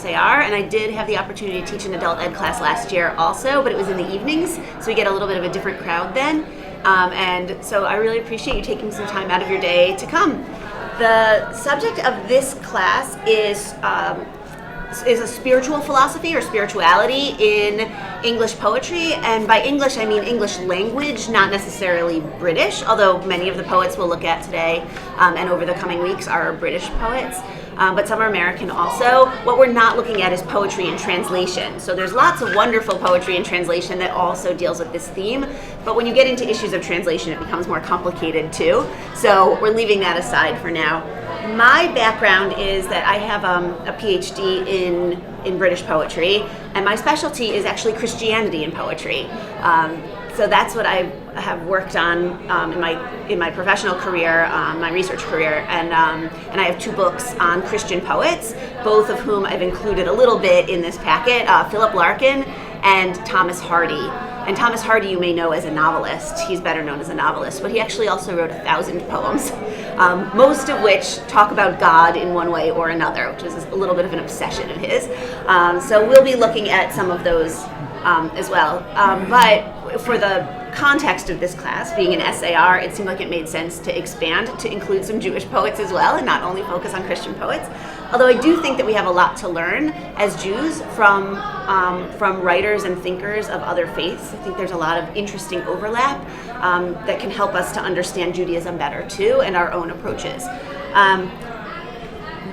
SAR, and I did have the opportunity to teach an adult ed class last year also, but it was in the evenings, so we get a little bit of a different crowd then. And so I really appreciate you taking some time out of your day to come. The subject of this class is a spiritual philosophy or spirituality in English poetry, and by English I mean English language, not necessarily British, although many of the poets we'll look at today and over the coming weeks are British poets, but some are American also. What we're not looking at is poetry in translation. So there's lots of wonderful poetry in translation that also deals with this theme, but when you get into issues of translation it becomes more complicated too, so we're leaving that aside for now. My background is that I have a PhD in British poetry, and my specialty is actually Christianity in poetry. So that's what I have worked on in my professional career, my research career, and I have 2 books on Christian poets, both of whom I've included a little bit in this packet, Philip Larkin and Thomas Hardy. And Thomas Hardy you may know as a novelist. He's better known as a novelist, but he actually also wrote 1,000 poems, most of which talk about God in one way or another, which is a little bit of an obsession of his. So we'll be looking at some of those as well. But for the context of this class, being an SAR, it seemed like it made sense to expand to include some Jewish poets as well and not only focus on Christian poets. Although I do think that we have a lot to learn as Jews from writers and thinkers of other faiths. I think there's a lot of interesting overlap that can help us to understand Judaism better too and our own approaches.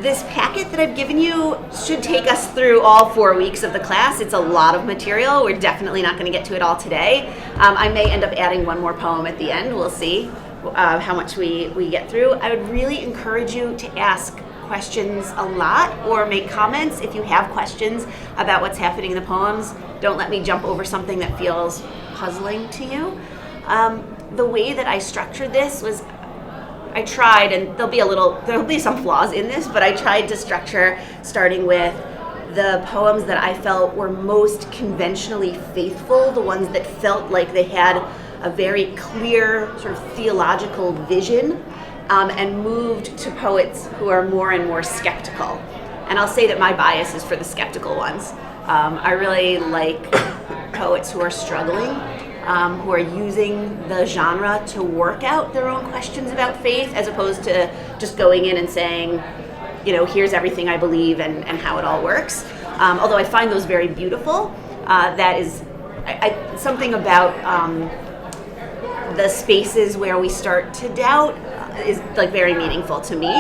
This packet that I've given you should take us through all 4 weeks of the class. It's a lot of material. We're definitely not going to get to it all today. I may end up adding one more poem at the end. We'll see how much we get through. I would really encourage you to ask questions a lot or make comments if you have questions about what's happening in the poems. Don't let me jump over something that feels puzzling to you. The way that I structured this was I tried, and there'll be some flaws in this, but I tried to structure starting with the poems that I felt were most conventionally faithful, the ones that felt like they had a very clear sort of theological vision, and moved to poets who are more and more skeptical. And I'll say that my bias is for the skeptical ones. I really like poets who are struggling, who are using the genre to work out their own questions about faith, as opposed to just going in and saying, here's everything I believe and how it all works. Although I find those very beautiful. That is something about the spaces where we start to doubt is like very meaningful to me.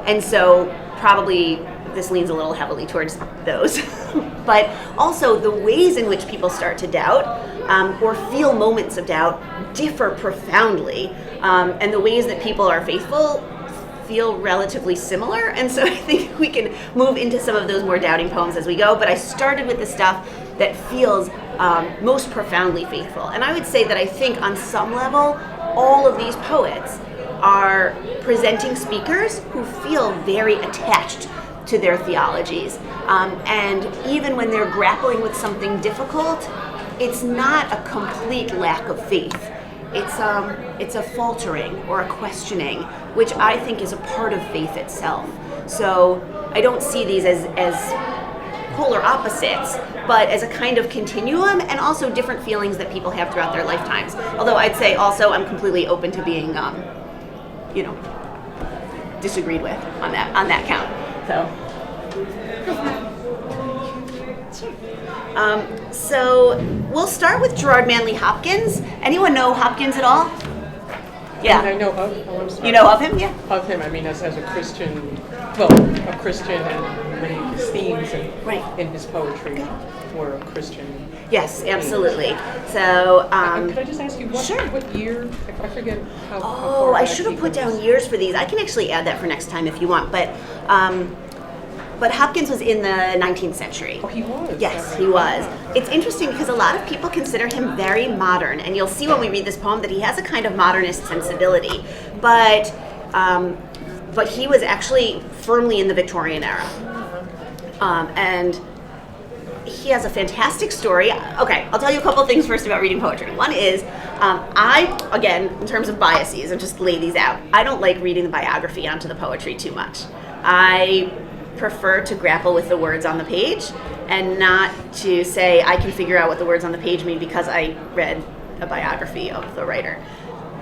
And so probably this leans a little heavily towards those. But also the ways in which people start to doubt or feel moments of doubt differ profoundly. And the ways that people are faithful feel relatively similar. And so I think we can move into some of those more doubting poems as we go. But I started with the stuff that feels most profoundly faithful. And I would say that I think on some level, all of these poets are presenting speakers who feel very attached to their theologies. And even when they're grappling with something difficult, it's not a complete lack of faith. It's a faltering or a questioning, which I think is a part of faith itself. So I don't see these as polar opposites, but as a kind of continuum and also different feelings that people have throughout their lifetimes. Although I'd say also I'm completely open to being, disagreed with on that count. So we'll start with Gerard Manley Hopkins. Anyone know Hopkins at all? Yeah. I know of. Oh, I'm sorry. You know of him? Yeah. Of him, I mean, as a Christian, a Christian, and many of his themes in his poetry were Christian. Yes, absolutely. So, could I just ask you what year? I forget how. Oh, I should have put down years for these. I can actually add that for next time if you want. But Hopkins was in the 19th century. Oh, he was? Yes, he was. It's interesting because a lot of people consider him very modern, and you'll see when we read this poem that he has a kind of modernist sensibility. But he was actually firmly in the Victorian era. And he has a fantastic story. Okay, I'll tell you a couple of things first about reading poetry. One is, again, in terms of biases, I'll just lay these out. I don't like reading the biography onto the poetry too much. prefer to grapple with the words on the page and not to say I can figure out what the words on the page mean because I read a biography of the writer.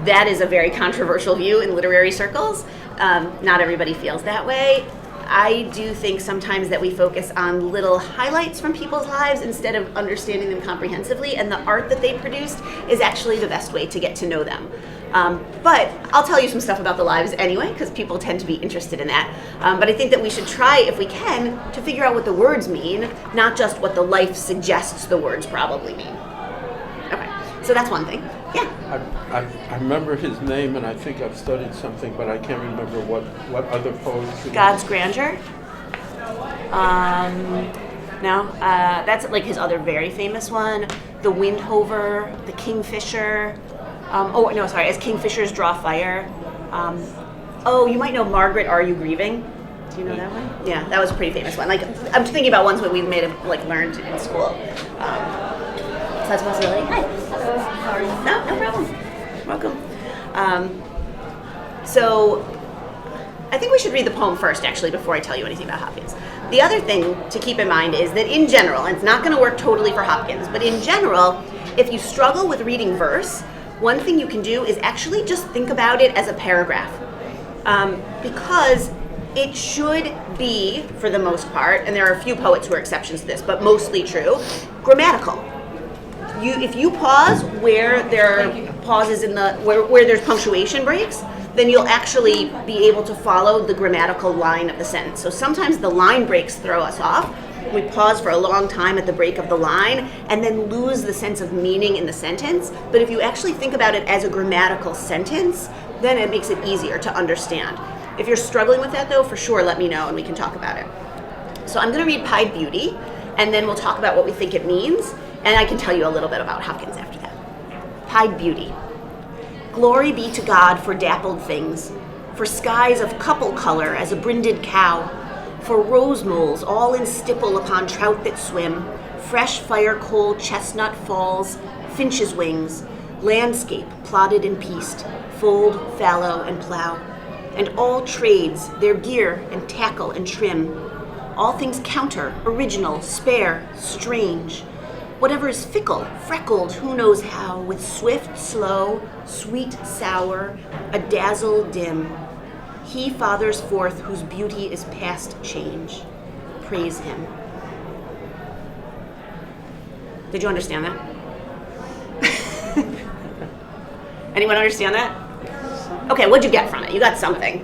That is a very controversial view in literary circles. Not everybody feels that way. I do think sometimes that we focus on little highlights from people's lives instead of understanding them comprehensively, and the art that they produced is actually the best way to get to know them. But I'll tell you some stuff about the lives anyway, because people tend to be interested in that. But I think that we should try, if we can, to figure out what the words mean, not just what the life suggests the words probably mean. Okay, so that's one thing. Yeah. I remember his name, and I think I've studied something, but I can't remember what other poets. God's Grandeur? No, that's like his other very famous one. The Windhover, the Kingfisher. As Kingfishers Draw Fire. You might know Margaret, Are You Grieving? Do you know that one? Yeah, that was a pretty famous one. Like, I'm thinking about ones that we may have learned in school. So that's possibly hi. Hello. How are you? No problem. Welcome. So I think we should read the poem first, actually, before I tell you anything about Hopkins. The other thing to keep in mind is that in general, and it's not going to work totally for Hopkins, but in general, if you struggle with reading verse, one thing you can do is actually just think about it as a paragraph. Because it should be, for the most part, and there are a few poets who are exceptions to this, but mostly true, grammatical. If you pause where there are pauses in where there's punctuation breaks, then you'll actually be able to follow the grammatical line of the sentence. So sometimes the line breaks throw us off. We pause for a long time at the break of the line and then lose the sense of meaning in the sentence. But if you actually think about it as a grammatical sentence, then it makes it easier to understand. If you're struggling with that, though, for sure, let me know and we can talk about it. So I'm going to read Pied Beauty, and then we'll talk about what we think it means, and I can tell you a little bit about Hopkins after that. Pied Beauty. Glory be to God for dappled things, for skies of couple color as a brinded cow, for rose moles all in stipple upon trout that swim, fresh fire-coal chestnut falls, finch's wings, landscape plotted and pieced, fold, fallow, and plow, and all trades, their gear and tackle and trim, all things counter, original, spare, strange, whatever is fickle, freckled, who knows how, with swift, slow, sweet, sour, a dazzle dim. He fathers forth whose beauty is past change. Praise him. Did you understand that? Anyone understand that? Okay, what'd you get from it? You got something.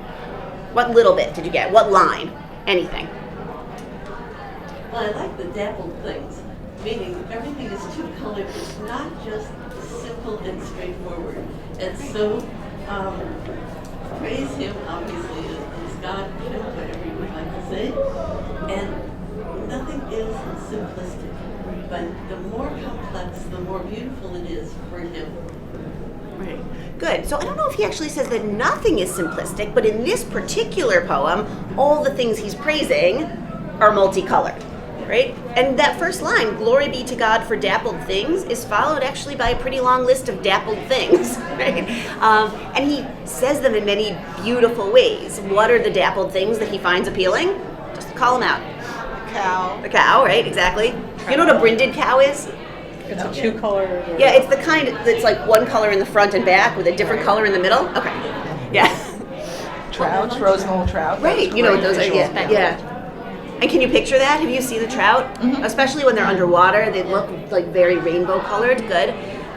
What little bit did you get? What line? Anything? Well, I like the dappled things, meaning everything is two colored. It's not just simple and straightforward. And so, praise him, obviously, is God, whatever you would like to say. And nothing is simplistic. But the more complex, the more beautiful it is for him. Right. Good. So I don't know if he actually says that nothing is simplistic, but in this particular poem, all the things he's praising are multicolored. Right? And that first line, glory be to God for dappled things, is followed actually by a pretty long list of dappled things. Right? And he says them in many beautiful ways. What are the dappled things that he finds appealing? Just call them out. Cow. The cow, right? Exactly. You know what a brinded cow is? It's a two-colored. Yeah, it's the kind that's like one color in the front and back with a different color in the middle. Okay. Yeah. Trouts, rose-mole trout. Right. You know what those are. Yeah. And can you picture that? Have you seen the trout? Mm-hmm. Especially when they're underwater, they look like very rainbow colored. Good.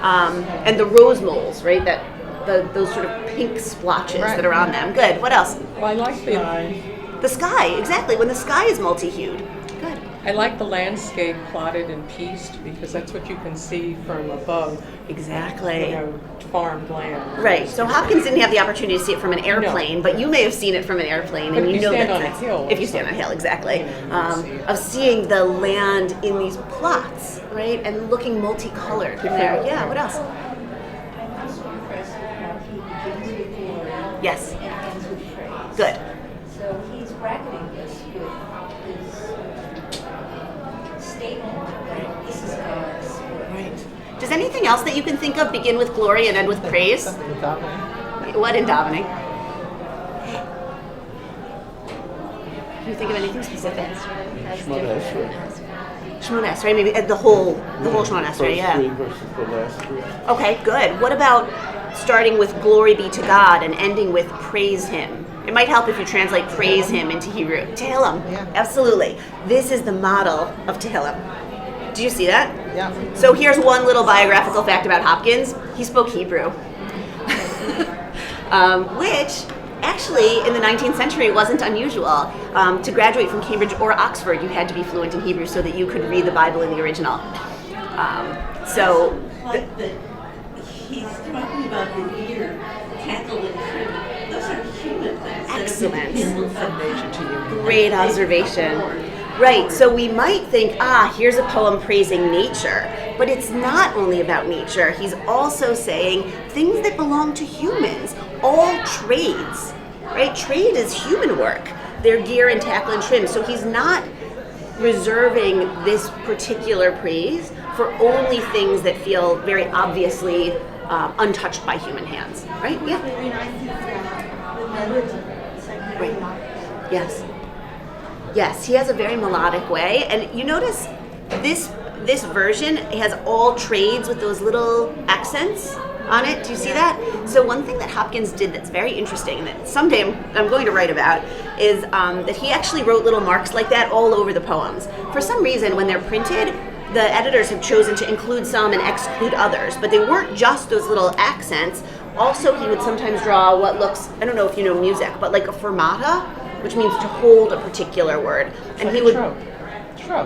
And the rose moles, right? Those sort of pink splotches that are on them. Good. What else? Well, I like the sky. Exactly. When the sky is multi-hued. Good. I like the landscape plotted and pieced because that's what you can see from above. Exactly. Farmed land. Right. So Hopkins didn't have the opportunity to see it from an airplane, but you may have seen it from an airplane, but and you know that on a hill. If you stand on a hill, exactly. Of seeing the land in these plots, right, and looking multicolored there. Yeah. What else? I'm also impressed with how he begins with glory. Yes. And ends with praise. Good. So he's bracketing this with his statement that this is God's work. Right. Does anything else that you can think of begin with glory and end with praise? Something in davening. What in davening? Can you think of anything specific? Shemona Esrei. Shemona Esrei, maybe the whole Shemona Esrei, yeah. First 3 versus the last 3. Okay, good. What about starting with glory be to God and ending with praise him? It might help if you translate praise him into Hebrew. Tehillim. Yeah. Absolutely. This is the model of Tehillim. Do you see that? Yeah. So here's one little biographical fact about Hopkins. He spoke Hebrew. Which actually in the 19th century wasn't unusual. To graduate from Cambridge or Oxford, you had to be fluent in Hebrew so that you could read the Bible in the original. Like that he's talking about the year, tackle and trim. Those are human things. Excellent. From nature to you. Great observation. Right, so we might think, here's a poem praising nature, but it's not only about nature. He's also saying things that belong to humans, all trades, right? Trade is human work. They're gear and tackle and trim. So he's not reserving this particular praise for only things that feel very obviously untouched by human hands, right? Yeah. Right. Yes. Yes, he has a very melodic way, and you notice this version has all trades with those little accents on it. Do you see that? So one thing that Hopkins did that's very interesting, and that someday I'm going to write about, is that he actually wrote little marks like that all over the poems. For some reason, when they're printed, the editors have chosen to include some and exclude others, but they weren't just those little accents. Also, he would sometimes draw what looks, I don't know if you know music, but like a fermata, which means to hold a particular word. And he would. Trope.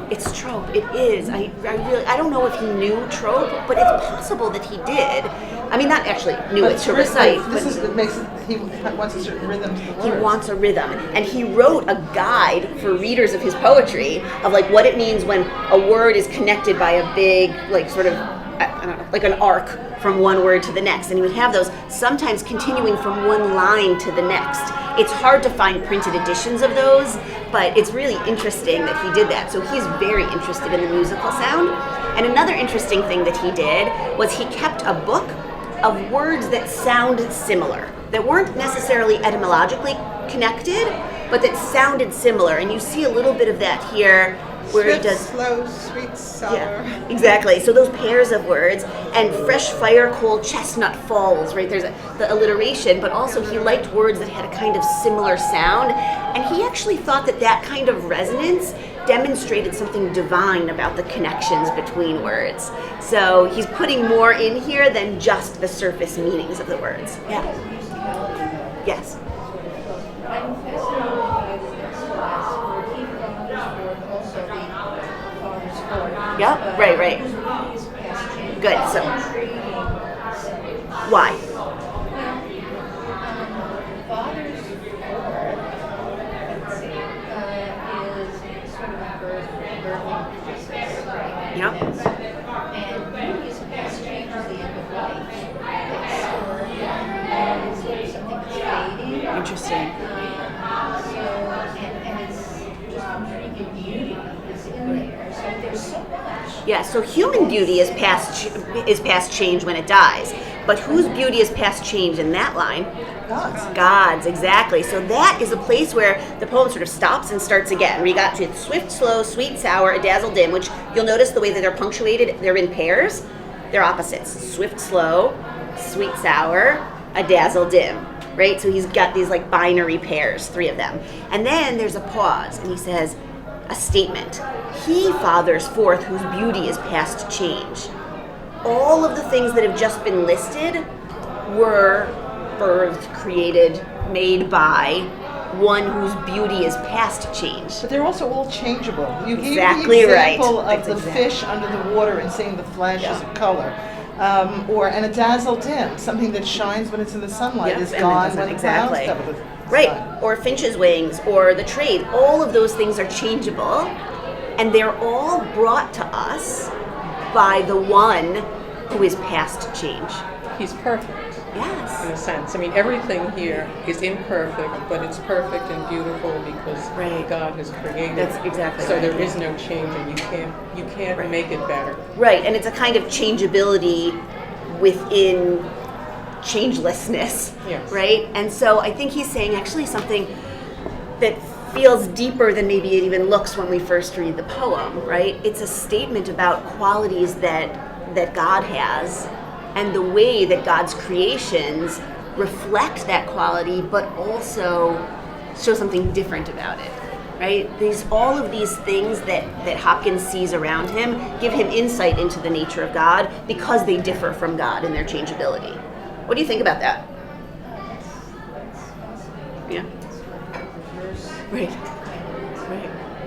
It's trope. It is. I don't know if he knew trope, but it's possible that he did. I mean, not actually knew it to recite. He wants a certain rhythm to the words. He wants a rhythm, and he wrote a guide for readers of his poetry of like what it means when a word is connected by a big, like sort of, I don't know, like an arc from one word to the next, and he would have those sometimes continuing from one line to the next. It's hard to find printed editions of those, but it's really interesting that he did that. So he's very interested in the musical sound. And another interesting thing that he did was he kept a book of words that sounded similar, that weren't necessarily etymologically connected, but that sounded similar. And you see a little bit of that here where Swift, it does slow, sweet, sour. Yeah, exactly. So those pairs of words, and fresh fire, cold chestnut falls, right? There's the alliteration, but also he liked words that had a kind of similar sound, and he actually thought that that kind of resonance demonstrated something divine about the connections between words. So he's putting more in here than just the surface meanings of the words. Yeah. Yes. I'm fascinated by the next class where he found also the Father's Fourth. Yep, right. Whose beauty is past change. Good, so- Intriguing subject. Why? Father's Fourth, let's see, is sort of a birthing process, right? Yep. And beauty is past change is the end of life. It's sort of something that's fading. Interesting. And it's just intriguing beauty is in there. So there's so much. Yeah, so human beauty is past change when it dies. But whose beauty is past change in that line? God's, exactly. So that is a place where the poem sort of stops and starts again. We got to swift, slow, sweet, sour, a dazzle, dim, which you'll notice the way that they're punctuated, they're in pairs. They're opposites. Swift, slow, sweet, sour, a dazzle, dim. Right? So he's got these like binary pairs, 3 of them. And then there's a pause, and he says, a statement. He fathers forth whose beauty is past change. All of the things that have just been listed were birthed, created, made by one whose beauty is past change. But they're also all changeable. You gave Exactly the right. example of That's the exactly. fish under the water and seeing the flashes of color. And a dazzle dim, something that shines when it's in the sunlight Yep, is and it gone doesn't when the exactly. clouds cover the Right, sky. or finch's wings, or the trade. All of those things are changeable, and they're all brought to us by the one who is past change. He's perfect. In Yes. a sense. I mean, everything here is imperfect, but it's perfect and beautiful because Right. God has created. That's exactly So right, there yeah. is no change, and you can't Right. make it better. Right, and it's a kind of changeability within changelessness. Yes. Right? And so I think he's saying actually something that feels deeper than maybe it even looks when we first read the poem, right? It's a statement about qualities that God has and the way that God's creations reflect that quality, but also show something different about it, right? All of these things that Hopkins sees around him give him insight into the nature of God because they differ from God in their changeability. What do you think about that? Yeah. Reverse Right.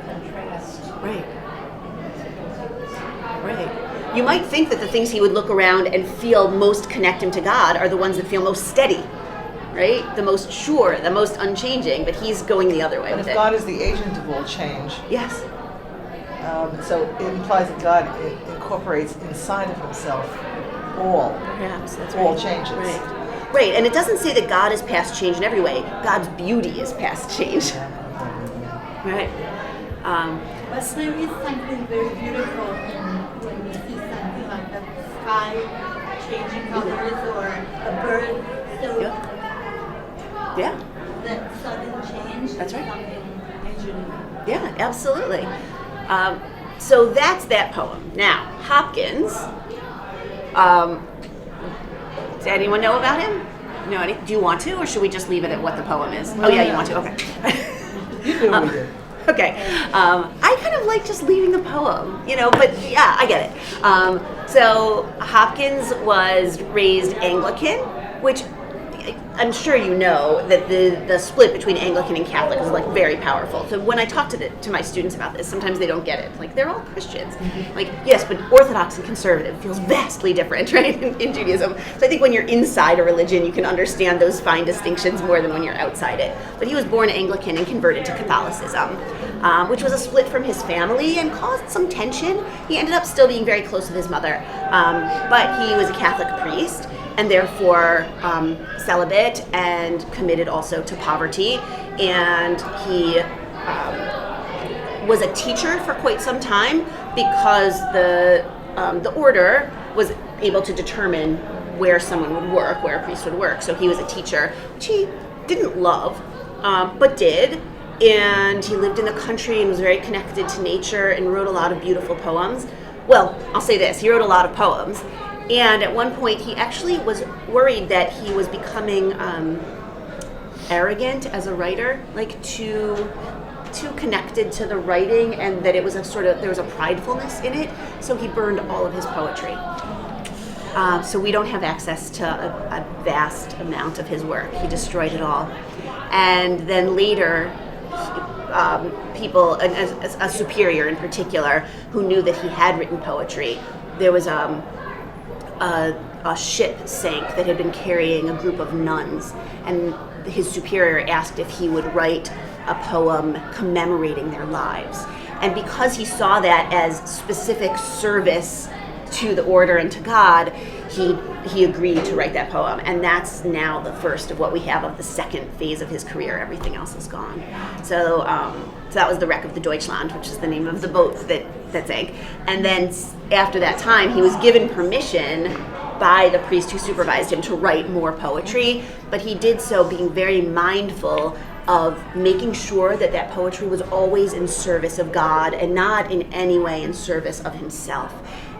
contrast. Right. Right. You might think that the things he would look around and feel most connect him to God are the ones that feel most steady, right? The most sure, the most unchanging, but he's going the other way But with if it. God is the agent of all change, Yes. so it implies that God incorporates inside of himself all Perhaps, that's all right. changes. Right. Right, and it doesn't say that God is past change in every way. God's beauty is past change. Right. But there is something very beautiful when we see something like the sky changing colors or a bird. So Yeah. that sudden change That's is right. something majorly. Yeah, absolutely. So that's that poem. Now, Hopkins. Does anyone know about him? No, do you want to, or should we just leave it at what the poem is? Oh yeah, you want to. Okay. You do with it. Okay. I kind of like just leaving the poem, but yeah, I get it. So Hopkins was raised Anglican, which I'm sure you know that the split between Anglican and Catholic is like very powerful. So when I talk to my students about this, sometimes they don't get it. Like, they're all Christians. Like, yes, but Orthodox and conservative feels vastly different, right, in Judaism. So I think when you're inside a religion, you can understand those fine distinctions more than when you're outside it. But he was born Anglican and converted to Catholicism, which was a split from his family and caused some tension. He ended up still being very close with his mother, but he was a Catholic priest, and therefore celibate and committed also to poverty. And he was a teacher for quite some time because the order was able to determine where someone would work, where a priest would work. So he was a teacher, which he didn't love, but did. And he lived in the country and was very connected to nature and wrote a lot of beautiful poems. Well, I'll say this, he wrote a lot of poems. And at one point, he actually was worried that he was becoming arrogant as a writer, like too connected to the writing, and that it was there was a pridefulness in it. So he burned all of his poetry. So we don't have access to a vast amount of his work. He destroyed it all. And then later, people, a superior in particular, who knew that he had written poetry, there was a ship sank that had been carrying a group of nuns, and his superior asked if he would write a poem commemorating their lives. And because he saw that as specific service to the order and to God, he agreed to write that poem. And that's now the first of what we have of the second phase of his career. Everything else is gone. So that was the wreck of the Deutschland, which is the name of the boat that sank. And then after that time, he was given permission by the priest who supervised him to write more poetry, but he did so being very mindful of making sure that that poetry was always in service of God and not in any way in service of himself.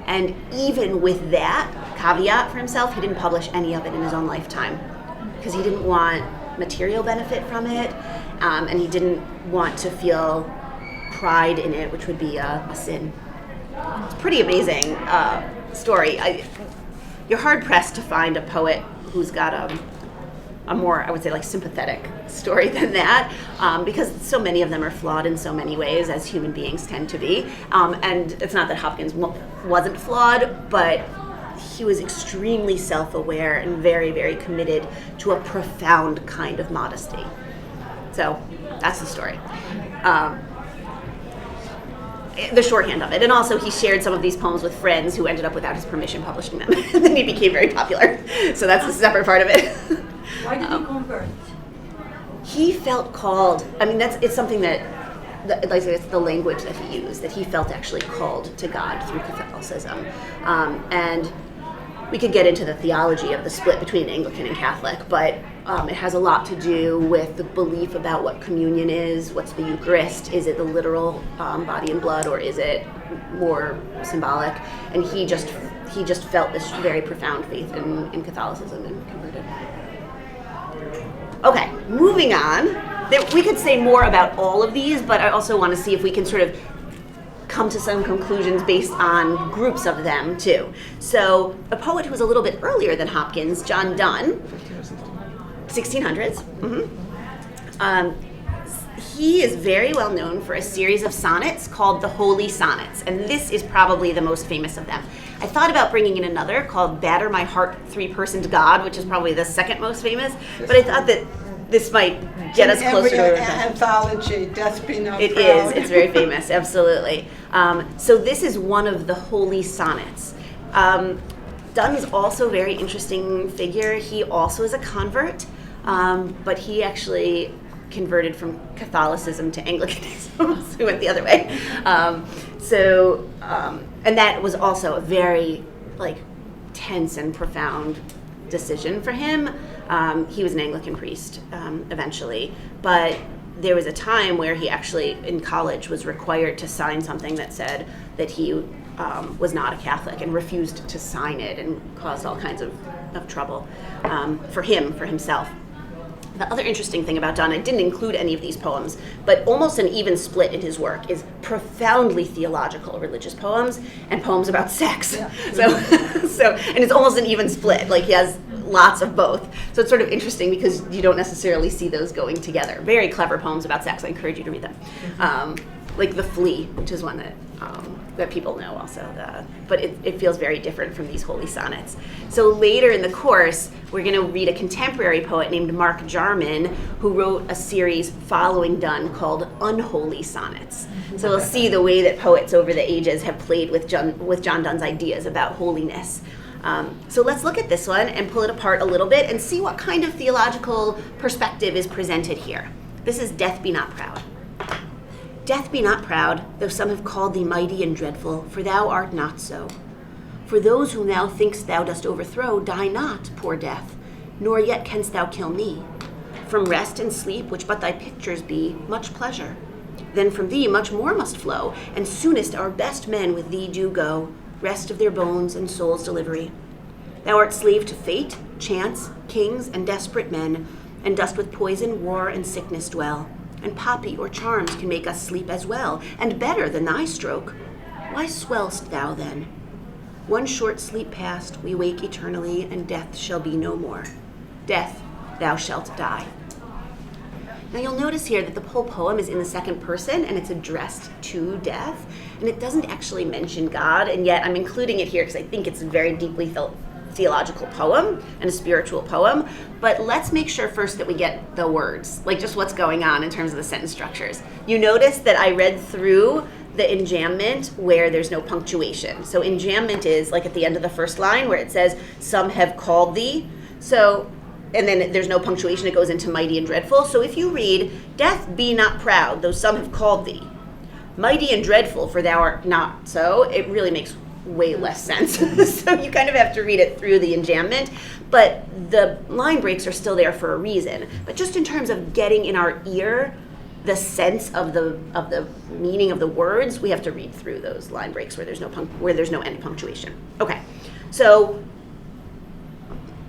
And even with that caveat for himself, he didn't publish any of it in his own lifetime because he didn't want material benefit from it, and he didn't want to feel pride in it, which would be a sin. It's a pretty amazing story. You're hard-pressed to find a poet who's got a more, I would say, like sympathetic story than that, because so many of them are flawed in so many ways, as human beings tend to be. And it's not that Hopkins wasn't flawed, but he was extremely self-aware and very, very committed to a profound kind of modesty. So that's the story. The shorthand of it. And also he shared some of these poems with friends who ended up without his permission publishing them. And then he became very popular. So that's the separate part of it. Why did he convert? He felt called. I mean, it's something that like it's the language that he used, that he felt actually called to God through Catholicism. And we could get into the theology of the split between Anglican and Catholic, but it has a lot to do with the belief about what communion is, what's the Eucharist, is it the literal body and blood, or is it more symbolic? And he just felt this very profound faith in Catholicism and converted. Okay, moving on. We could say more about all of these, but I also want to see if we can sort of come to some conclusions based on groups of them too. So a poet who was a little bit earlier than Hopkins, John Donne, 1600s. He is very well known for a series of sonnets called the Holy Sonnets, and this is probably the most famous of them. I thought about bringing in another called Batter My Heart, Three-Personed God, which is probably the second most famous, but I thought that this might get us closer to anthology, Death Be Not Proud. It is. It's very famous. Absolutely. So this is one of the Holy Sonnets. Donne is also a very interesting figure. He also is a convert, but he actually converted from Catholicism to Anglicanism, so he went the other way. And that was also a very tense and profound decision for him. He was an Anglican priest eventually, but there was a time where he actually, in college, was required to sign something that said that he was not a Catholic and refused to sign it, and caused all kinds of trouble for himself. The other interesting thing about Donne, I didn't include any of these poems, but almost an even split in his work is profoundly theological religious poems and poems about sex. Yeah. And it's almost an even split. He has lots of both. So it's sort of interesting because you don't necessarily see those going together. Very clever poems about sex. I encourage you to read them. Like The Flea, which is one that people know also. But it feels very different from these holy sonnets. So later in the course, we're going to read a contemporary poet named Mark Jarman, who wrote a series following Donne called Unholy Sonnets. So we'll see the way that poets over the ages have played with John Donne's ideas about holiness. So let's look at this one and pull it apart a little bit and see what kind of theological perspective is presented here. This is Death Be Not Proud. Death be not proud, though some have called thee mighty and dreadful, for thou art not so. For those whom thou think'st thou dost overthrow, die not, poor death, nor yet canst thou kill me. From rest and sleep, which but thy pictures be, much pleasure. Then from thee much more must flow, and soonest our best men with thee do go, rest of their bones and souls' delivery. Thou art slave to fate, chance, kings, and desperate men, and dost with poison, war, and sickness dwell. And poppy or charms can make us sleep as well, and better than thy stroke. Why swell'st thou then? One short sleep past, we wake eternally, and death shall be no more. Death, thou shalt die. Now you'll notice here that the whole poem is in the second person, and it's addressed to death, and it doesn't actually mention God, and yet I'm including it here because I think it's a very deeply theological poem and a spiritual poem. But let's make sure first that we get the words, just what's going on in terms of the sentence structures. You notice that I read through the enjambment where there's no punctuation. So enjambment is at the end of the first line where it says, some have called thee. And then there's no punctuation, it goes into mighty and dreadful. So if you read, death be not proud, though some have called thee, mighty and dreadful, for thou art not so, it really makes way less sense. So you kind of have to read it through the enjambment, but the line breaks are still there for a reason. But just in terms of getting in our ear the sense of the meaning of the words, we have to read through those line breaks where there's no end punctuation. Okay, so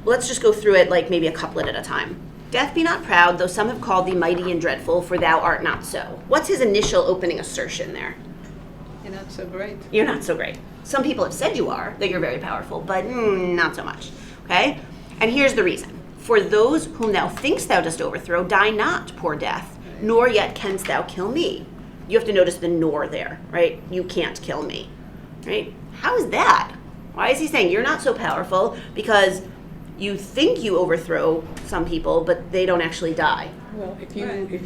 let's just go through it maybe a couplet at a time. Death be not proud, though some have called thee mighty and dreadful, for thou art not so. What's his initial opening assertion there? You're not so great. You're not so great. Some people have said you are, that you're very powerful, but not so much, okay? And here's the reason. For those whom thou think'st thou dost overthrow, die not, poor death, nor yet canst thou kill me. You have to notice the nor there, right? You can't kill me, right? How is that? Why is he saying you're not so powerful because you think you overthrow some people, but they don't actually die? Well, if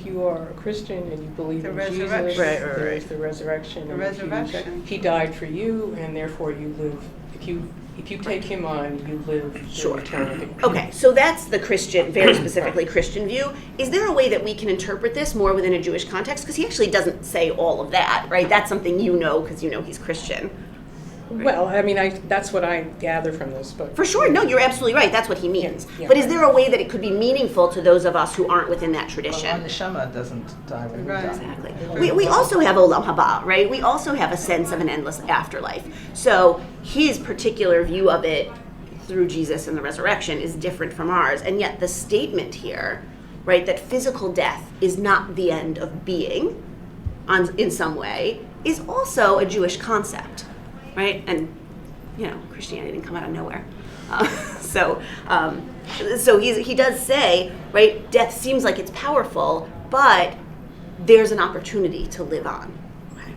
you are a Christian and you believe in Jesus, there's the resurrection. The resurrection. He died for you, and therefore you live. If you take him on, you live Sure. eternity. Okay, so that's the Christian, very specifically Christian view. Is there a way that we can interpret this more within a Jewish context? Because he actually doesn't say all of that, right? That's something you know because you know he's Christian. Well, I mean, that's what I gather from this, but. For sure, no, you're absolutely right. That's what he means. Yeah. But is there a way that it could be meaningful to those of us who aren't within that Well, tradition? neshama doesn't die when we Right. die. Exactly. We also have Olam Haba, right? We also have a sense of an endless afterlife. So his particular view of it through Jesus and the resurrection is different from ours. And yet the statement here, right, that physical death is not the end of being in some way, is also a Jewish concept, right? And, Christianity didn't come out of nowhere. So he does say, right, death seems like it's powerful, but there's an opportunity to live on. Okay.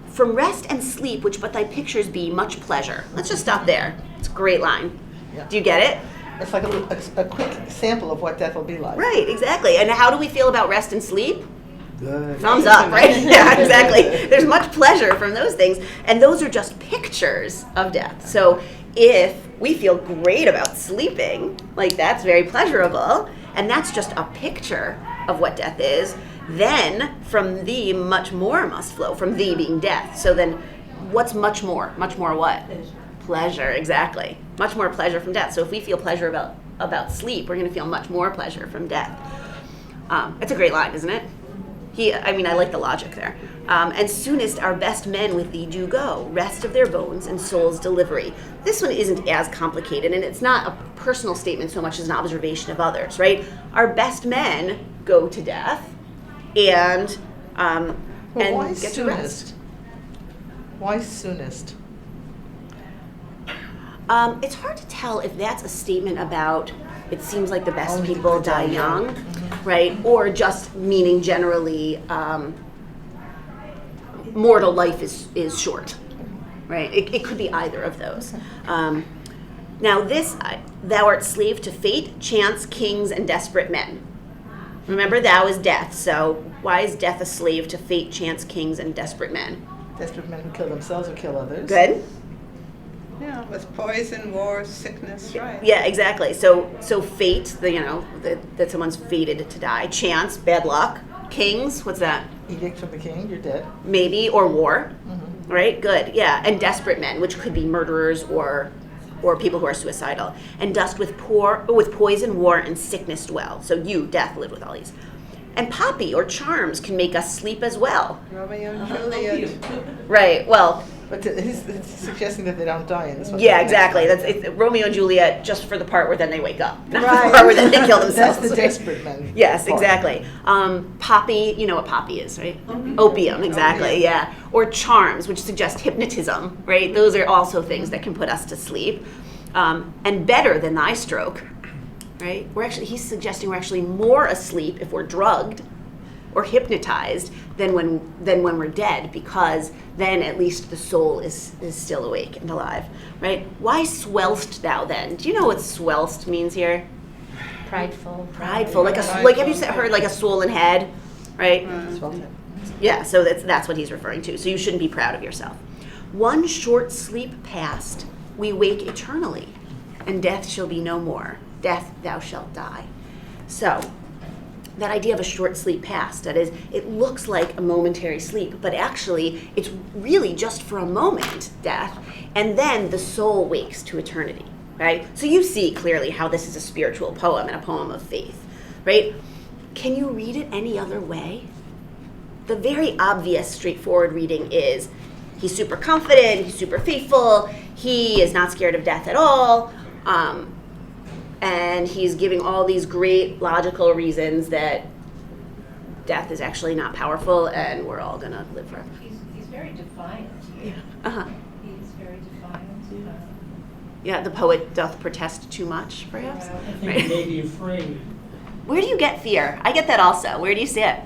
From rest and sleep, which but thy pictures be much pleasure. Let's just stop there. It's a great line. Yeah. Do you get it? It's like a quick sample of what death will be like. Right, exactly. And how do we feel about rest and sleep? Good. Thumbs up, right? Yeah, exactly. There's much pleasure from those things. And those are just pictures of death. So if we feel great about sleeping, like that's very pleasurable, and that's just a picture of what death is, then from thee much more must flow, from thee being death. So then what's much more? Much more what? Pleasure, exactly. Much more pleasure from death. So if we feel pleasure about sleep, we're going to feel much more pleasure from death. It's a great line, isn't it? I like the logic there. And soonest our best men with thee do go, rest of their bones and soul's delivery. This one isn't as complicated, and it's not a personal statement so much as an observation of others, right? Our best men go to death and Why get to rest. soonest? Why soonest? It's hard to tell if that's a statement about it seems like the best Only people people die die young, young. right? Or just meaning generally mortal life is short, right? It could be either of those. Now this, thou art slave to fate, chance, kings, and desperate men. Remember, thou is death, so why is death a slave to fate, chance, kings, and desperate men? Desperate men who kill themselves or kill others. Good? Yeah, with poison, war, sickness, right? Yeah, exactly. So fate, that someone's fated to die. Chance, bad luck. Kings, what's that? Edict from the king, you're dead. Maybe, or war. Right? Good. Yeah. And desperate men, which could be murderers or people who are suicidal. And dust with poison, war, and sickness dwell. So you, death, live with all these. And poppy or charms can make us sleep as well. Romeo and Juliet. Right. Well, But he's suggesting that they don't die in this one. yeah, exactly. That's Romeo and Juliet, just for the part where then they wake up, not for Right. the part where then they kill themselves. That's the desperate men. Yes, part. exactly. Poppy, you know what poppy is, right? Opium, exactly, yeah. Or charms, which suggest hypnotism, right? Those are also things that can put us to sleep. And better than thy stroke, right? He's suggesting we're actually more asleep if we're drugged or hypnotized than when we're dead, because then at least the soul is still awake and alive, right? Why swellst thou then? Do you know what swellst means here? Prideful. Prideful, like have you heard like a swollen head, right? Yeah, so that's what he's referring to. So you shouldn't be proud of yourself. One short sleep past, we wake eternally, and death shall be no more. Death thou shalt die. So that idea of a short sleep past, that is, it looks like a momentary sleep, but actually it's really just for a moment, death, and then the soul wakes to eternity, right? So you see clearly how this is a spiritual poem and a poem of faith, right? Can you read it any other way? The very obvious, straightforward reading is he's super confident, he's super faithful, he is not scared of death at all, and he's giving all these great logical reasons that death is actually not powerful and we're all gonna live forever. He's very defiant here. Uh-huh. He's very defiant. Yeah, the poet doth protest too much, perhaps. Well, I think he may be afraid. Where do you get fear? I get that also. Where do you see it?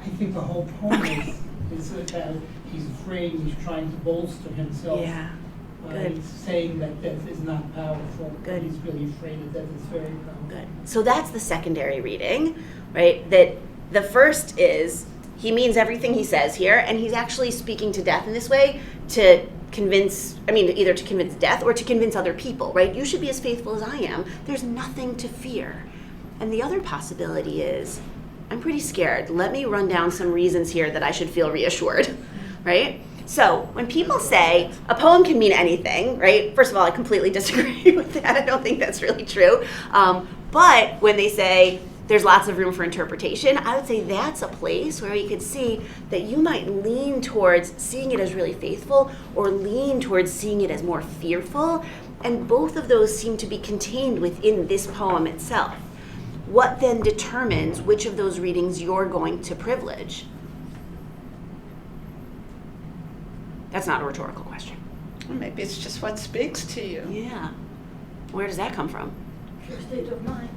I think the whole poem is that he's afraid, he's trying to bolster himself. Yeah. Good. He's saying that death is not powerful. Good. He's really afraid that death is very powerful. Good. So that's the secondary reading, right? That the first is he means everything he says here, and he's actually speaking to death in this way to either to convince death or to convince other people, right? You should be as faithful as I am. There's nothing to fear. And the other possibility is, I'm pretty scared. Let me run down some reasons here that I should feel reassured, right? So when people say a poem can mean anything, right? First of all, I completely disagree with that. I don't think that's really true. But when they say there's lots of room for interpretation, I would say that's a place where you could see that you might lean towards seeing it as really faithful or lean towards seeing it as more fearful. And both of those seem to be contained within this poem itself. What then determines which of those readings you're going to privilege? That's not a rhetorical question. Well, maybe it's just what speaks to you. Yeah. Where does that come from? Your state of mind.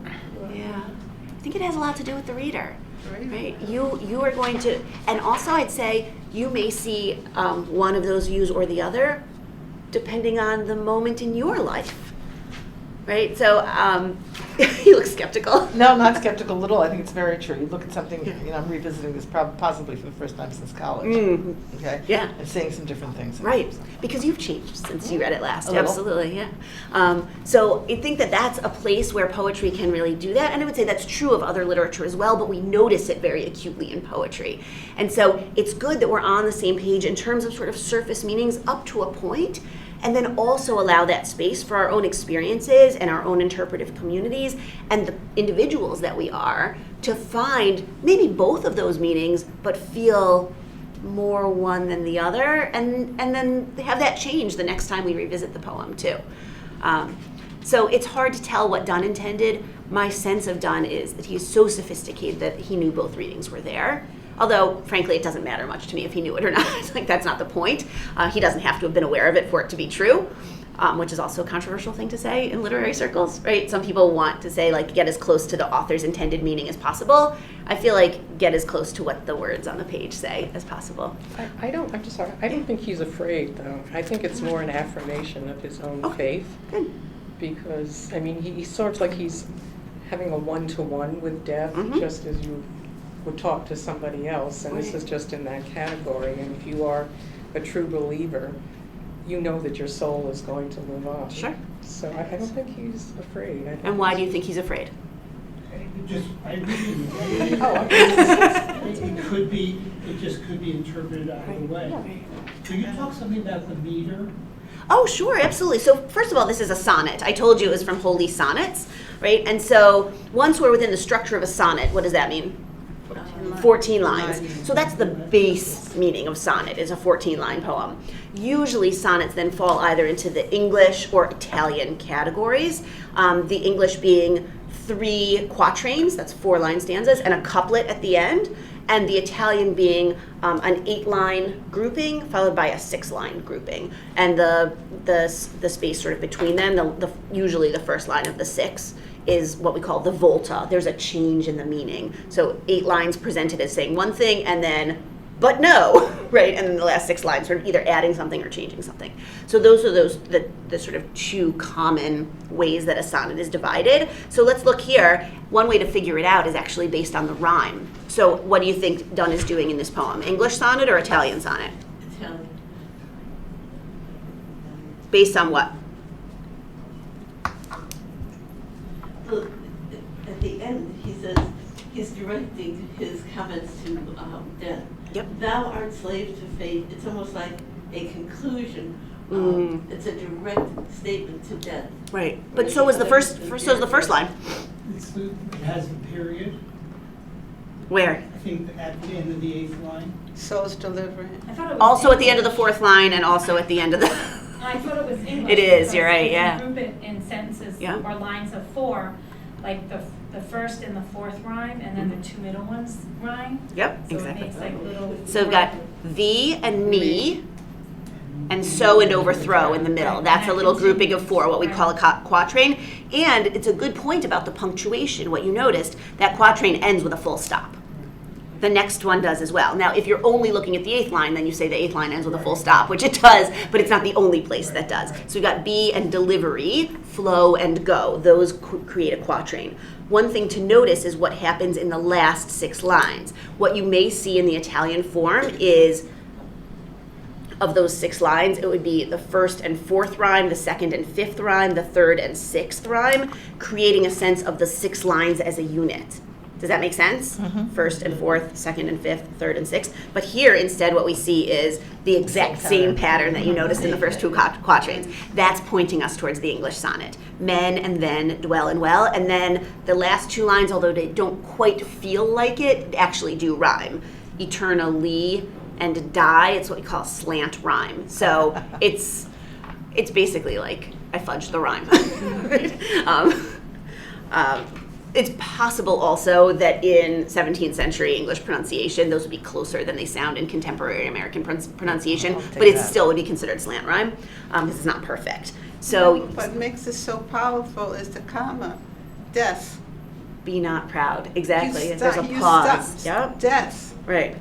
Yeah. I think it has a lot to do with the reader. Right? You are going to, and also I'd say you may see one of those views or the other depending on the moment in your life. Right? So you look skeptical. No, not skeptical at all. I think it's very true. You look at something, I'm revisiting this possibly for the first time since college. Mm-hmm. Okay? Yeah. And seeing some different things. Right, because you've changed since you read it last. A little. Absolutely, yeah. So I think that that's a place where poetry can really do that, and I would say that's true of other literature as well, but we notice it very acutely in poetry. And so it's good that we're on the same page in terms of sort of surface meanings up to a point, and then also allow that space for our own experiences and our own interpretive communities and the individuals that we are to find maybe both of those meanings, but feel more one than the other, and then have that change the next time we revisit the poem too. So it's hard to tell what Donne intended. My sense of Donne is that he's so sophisticated that he knew both readings were there. Although, frankly, it doesn't matter much to me if he knew it or not. Like, that's not the point. He doesn't have to have been aware of it for it to be true, which is also a controversial thing to say in literary circles, right? Some people want to say, like, get as close to the author's intended meaning as possible. I feel like get as close to what the words on the page say as possible. I'm just sorry. I don't think he's afraid, though. I think it's more an affirmation of his own faith. Good. Because, I mean, he sort of like he's having a one-to-one with death, just as you would talk to somebody else, and this is just in that category. And if you are a true believer, you know that your soul is going to live on. Sure. So I don't think he's afraid. I think And why do you think he's afraid? I agree with you. Oh, It just could be interpreted either way. Could you talk something about the meter? Oh, sure, absolutely. So first of all, this is a sonnet. I told you it was from Holy Sonnets, right? And so once we're within the structure of a sonnet, what does that mean? 14 lines. So that's the base meaning of sonnet, is a 14-line poem. Usually sonnets then fall either into the English or Italian categories, the English being 3 quatrains, that's 4-line stanzas, and a couplet at the end, and the Italian being an 8-line grouping followed by a 6-line grouping. And the space sort of between them, usually the first line of the 6, is what we call the volta. There's a change in the meaning. So 8 lines presented as saying one thing, and then, but no, right? And then the last 6 lines sort of either adding something or changing something. So those are the sort of 2 common ways that a sonnet is divided. So let's look here. One way to figure it out is actually based on the rhyme. So what do you think Donne is doing in this poem? English sonnet or Italian sonnet? Italian. Based on what? Well, at the end, he says he's directing his comments to death. Yep. Thou art slave to fate. It's almost like a conclusion. It's a direct statement to death. Right. But so is the first line. It has a period, Where? I think, at the end of the 8th line. Soul's delivery. I thought it was Also at the end of the English. 4th line and also at the end of the I thought it was English. It is, because you're right, if you yeah. group it in sentences Yeah. or lines of 4, like the first and the 4th rhyme, and then the 2 middle ones rhyme. Yep, So exactly. it makes like little. So we've got thee and me, and sow and overthrow in the middle. That's a little grouping of 4, what we call a quatrain. And it's a good point about the punctuation. What you noticed, that quatrain ends with a full stop. The next one does as well. Now, if you're only looking at the 8th line, then you say the 8th line ends with a full stop, which it does, but it's not the only place that does. So we've got be and delivery, flow and go. Those create a quatrain. One thing to notice is what happens in the last 6 lines. What you may see in the Italian form is, of those 6 lines, it would be the 1st and 4th rhyme, the 2nd and 5th rhyme, the 3rd and 6th rhyme, creating a sense of the 6 lines as a unit. Does that make sense? First and fourth, second and fifth, third and sixth. But here, instead, what we see is the exact same pattern that you noticed in the first two quatrains. That's pointing us towards the English sonnet. Men and then dwell and well. And then the last two lines, although they don't quite feel like it, actually do rhyme. Eternally and die, it's what we call slant rhyme. So it's basically like I fudged the rhyme. It's possible also that in 17th century English pronunciation, those would be closer than they sound in contemporary American pronunciation, but it still would be considered slant rhyme because it's not perfect. So, What makes it so powerful is the comma, death. be not proud. Exactly. You There's a you pause. stop, Yep. death, Right.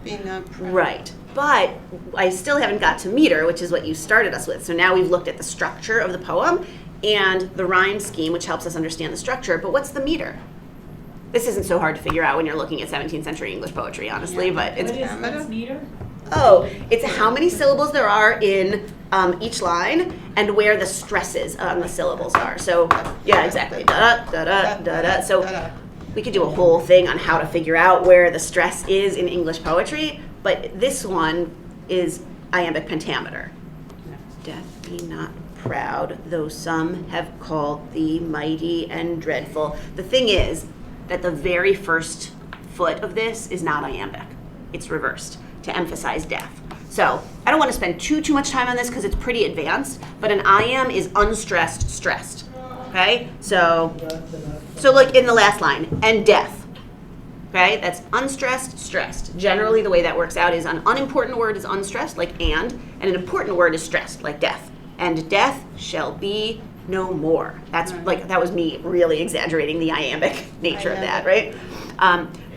be not proud. Right. But I still haven't got to meter, which is what you started us with. So now we've looked at the structure of the poem and the rhyme scheme, which helps us understand the structure. But what's the meter? This isn't so hard to figure out when you're looking at 17th century English poetry, honestly, but it's... What's meter? Oh, it's how many syllables there are in each line and where the stresses on the syllables are. So, yeah, exactly. Da da da da da. So we could do a whole thing on how to figure out where the stress is in English poetry, but this one is iambic pentameter. Death be not proud, though some have called thee mighty and dreadful. The thing is that the very first foot of this is not iambic. It's reversed to emphasize death. So I don't want to spend too much time on this because it's pretty advanced, but an iamb is unstressed, stressed. Okay? So like in the last line, and death. Okay? That's unstressed, stressed. Generally the way that works out is an unimportant word is unstressed, like and an important word is stressed, like death. And death shall be no more. That's like, that was me really exaggerating the iambic nature of that, right?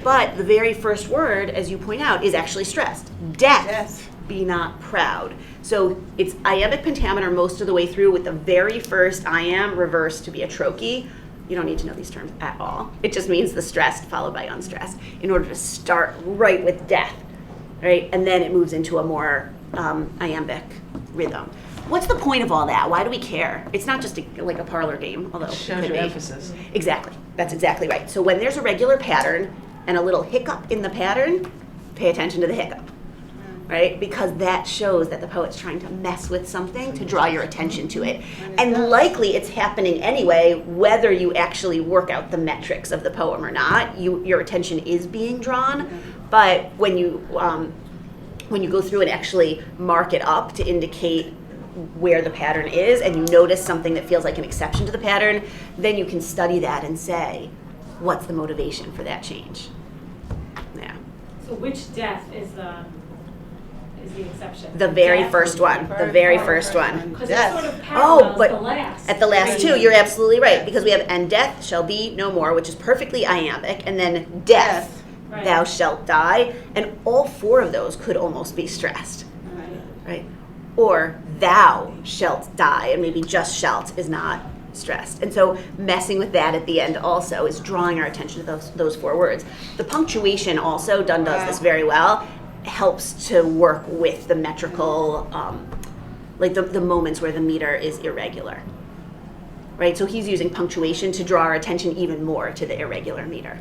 But the very first word, as you point out, is actually stressed. Death, be not proud. So it's iambic pentameter most of the way through with the very first iamb reversed to be a trochee. You don't need to know these terms at all. It just means the stressed followed by unstressed in order to start right with death, right? And then it moves into a more iambic rhythm. What's the point of all that? Why do we care? It's not just like a parlor game, although it Shows could your be. emphasis. Exactly. That's exactly right. So when there's a regular pattern and a little hiccup in the pattern, pay attention to the hiccup, right? Because that shows that the poet's trying to mess with something to draw your attention to it. And likely it's happening anyway, whether you actually work out the metrics of the poem or not. Your attention is being drawn, but when you go through and actually mark it up to indicate where the pattern is, and you notice something that feels like an exception to the pattern, then you can study that and say, what's the motivation for that change? Yeah. So which death is the exception? The very Death? first one. The very first one. Because it sort of parallels but the last. at the last two, you're absolutely right, because we have and death shall be no more, which is perfectly iambic, and then death, Right. thou shalt die, and all four of those could almost be stressed, right? Or thou shalt die, and maybe just shalt is not stressed. And so messing with that at the end also is drawing our attention to those four words. The punctuation also, Dunn does this very well, helps to work with the metrical, like the moments where the meter is irregular, right? So he's using punctuation to draw our attention even more to the irregular meter,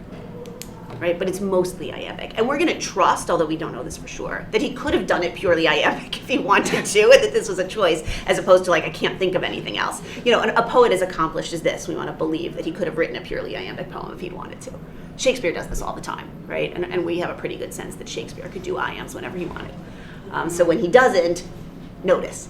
right? But it's mostly iambic. And we're going to trust, although we don't know this for sure, that he could have done it purely iambic if he wanted to, and that this was a choice, as opposed to like, I can't think of anything else. You know, a poet as accomplished as this, we want to believe that he could have written a purely iambic poem if he'd wanted to. Shakespeare does this all the time, right? And we have a pretty good sense that Shakespeare could do iambs whenever he wanted. So when he doesn't, notice,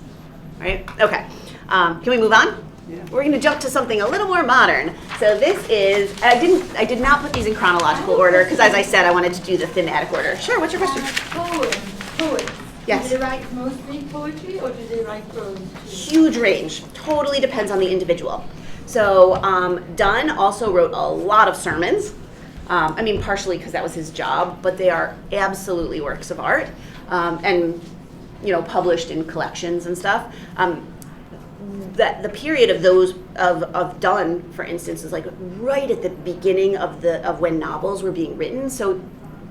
right? Okay, can we move on? Yeah. We're going to jump to something a little more modern. So this is, I did not put these in chronological order because, as I said, I wanted to do the thematic order. Sure, what's your question? Poets. Yes. Do they write mostly poetry or do they write prose? Huge range. Totally depends on the individual. So Dunn also wrote a lot of sermons. I mean, partially because that was his job, but they are absolutely works of art, and you know, published in collections and stuff. That the period of those of Dunn, for instance, is like right at the beginning of when novels were being written. So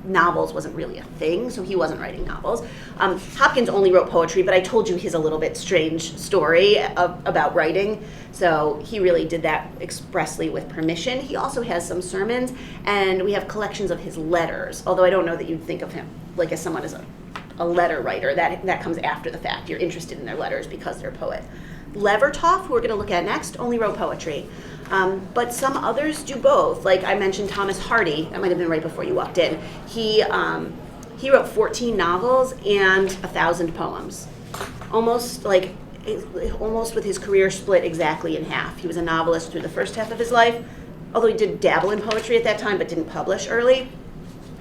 novels wasn't really a thing, so he wasn't writing novels. Hopkins only wrote poetry, but I told you his a little bit strange story about writing, so he really did that expressly with permission. He also has some sermons, and we have collections of his letters, although I don't know that you'd think of him like as someone as a letter writer. That comes after the fact. You're interested in their letters because they're a poet. Levertov, who we're going to look at next, only wrote poetry. But some others do both. Like I mentioned Thomas Hardy, that might have been right before you walked in. He wrote 14 novels and 1,000 poems. Almost with his career split exactly in half. He was a novelist through the first half of his life, although he did dabble in poetry at that time but didn't publish early.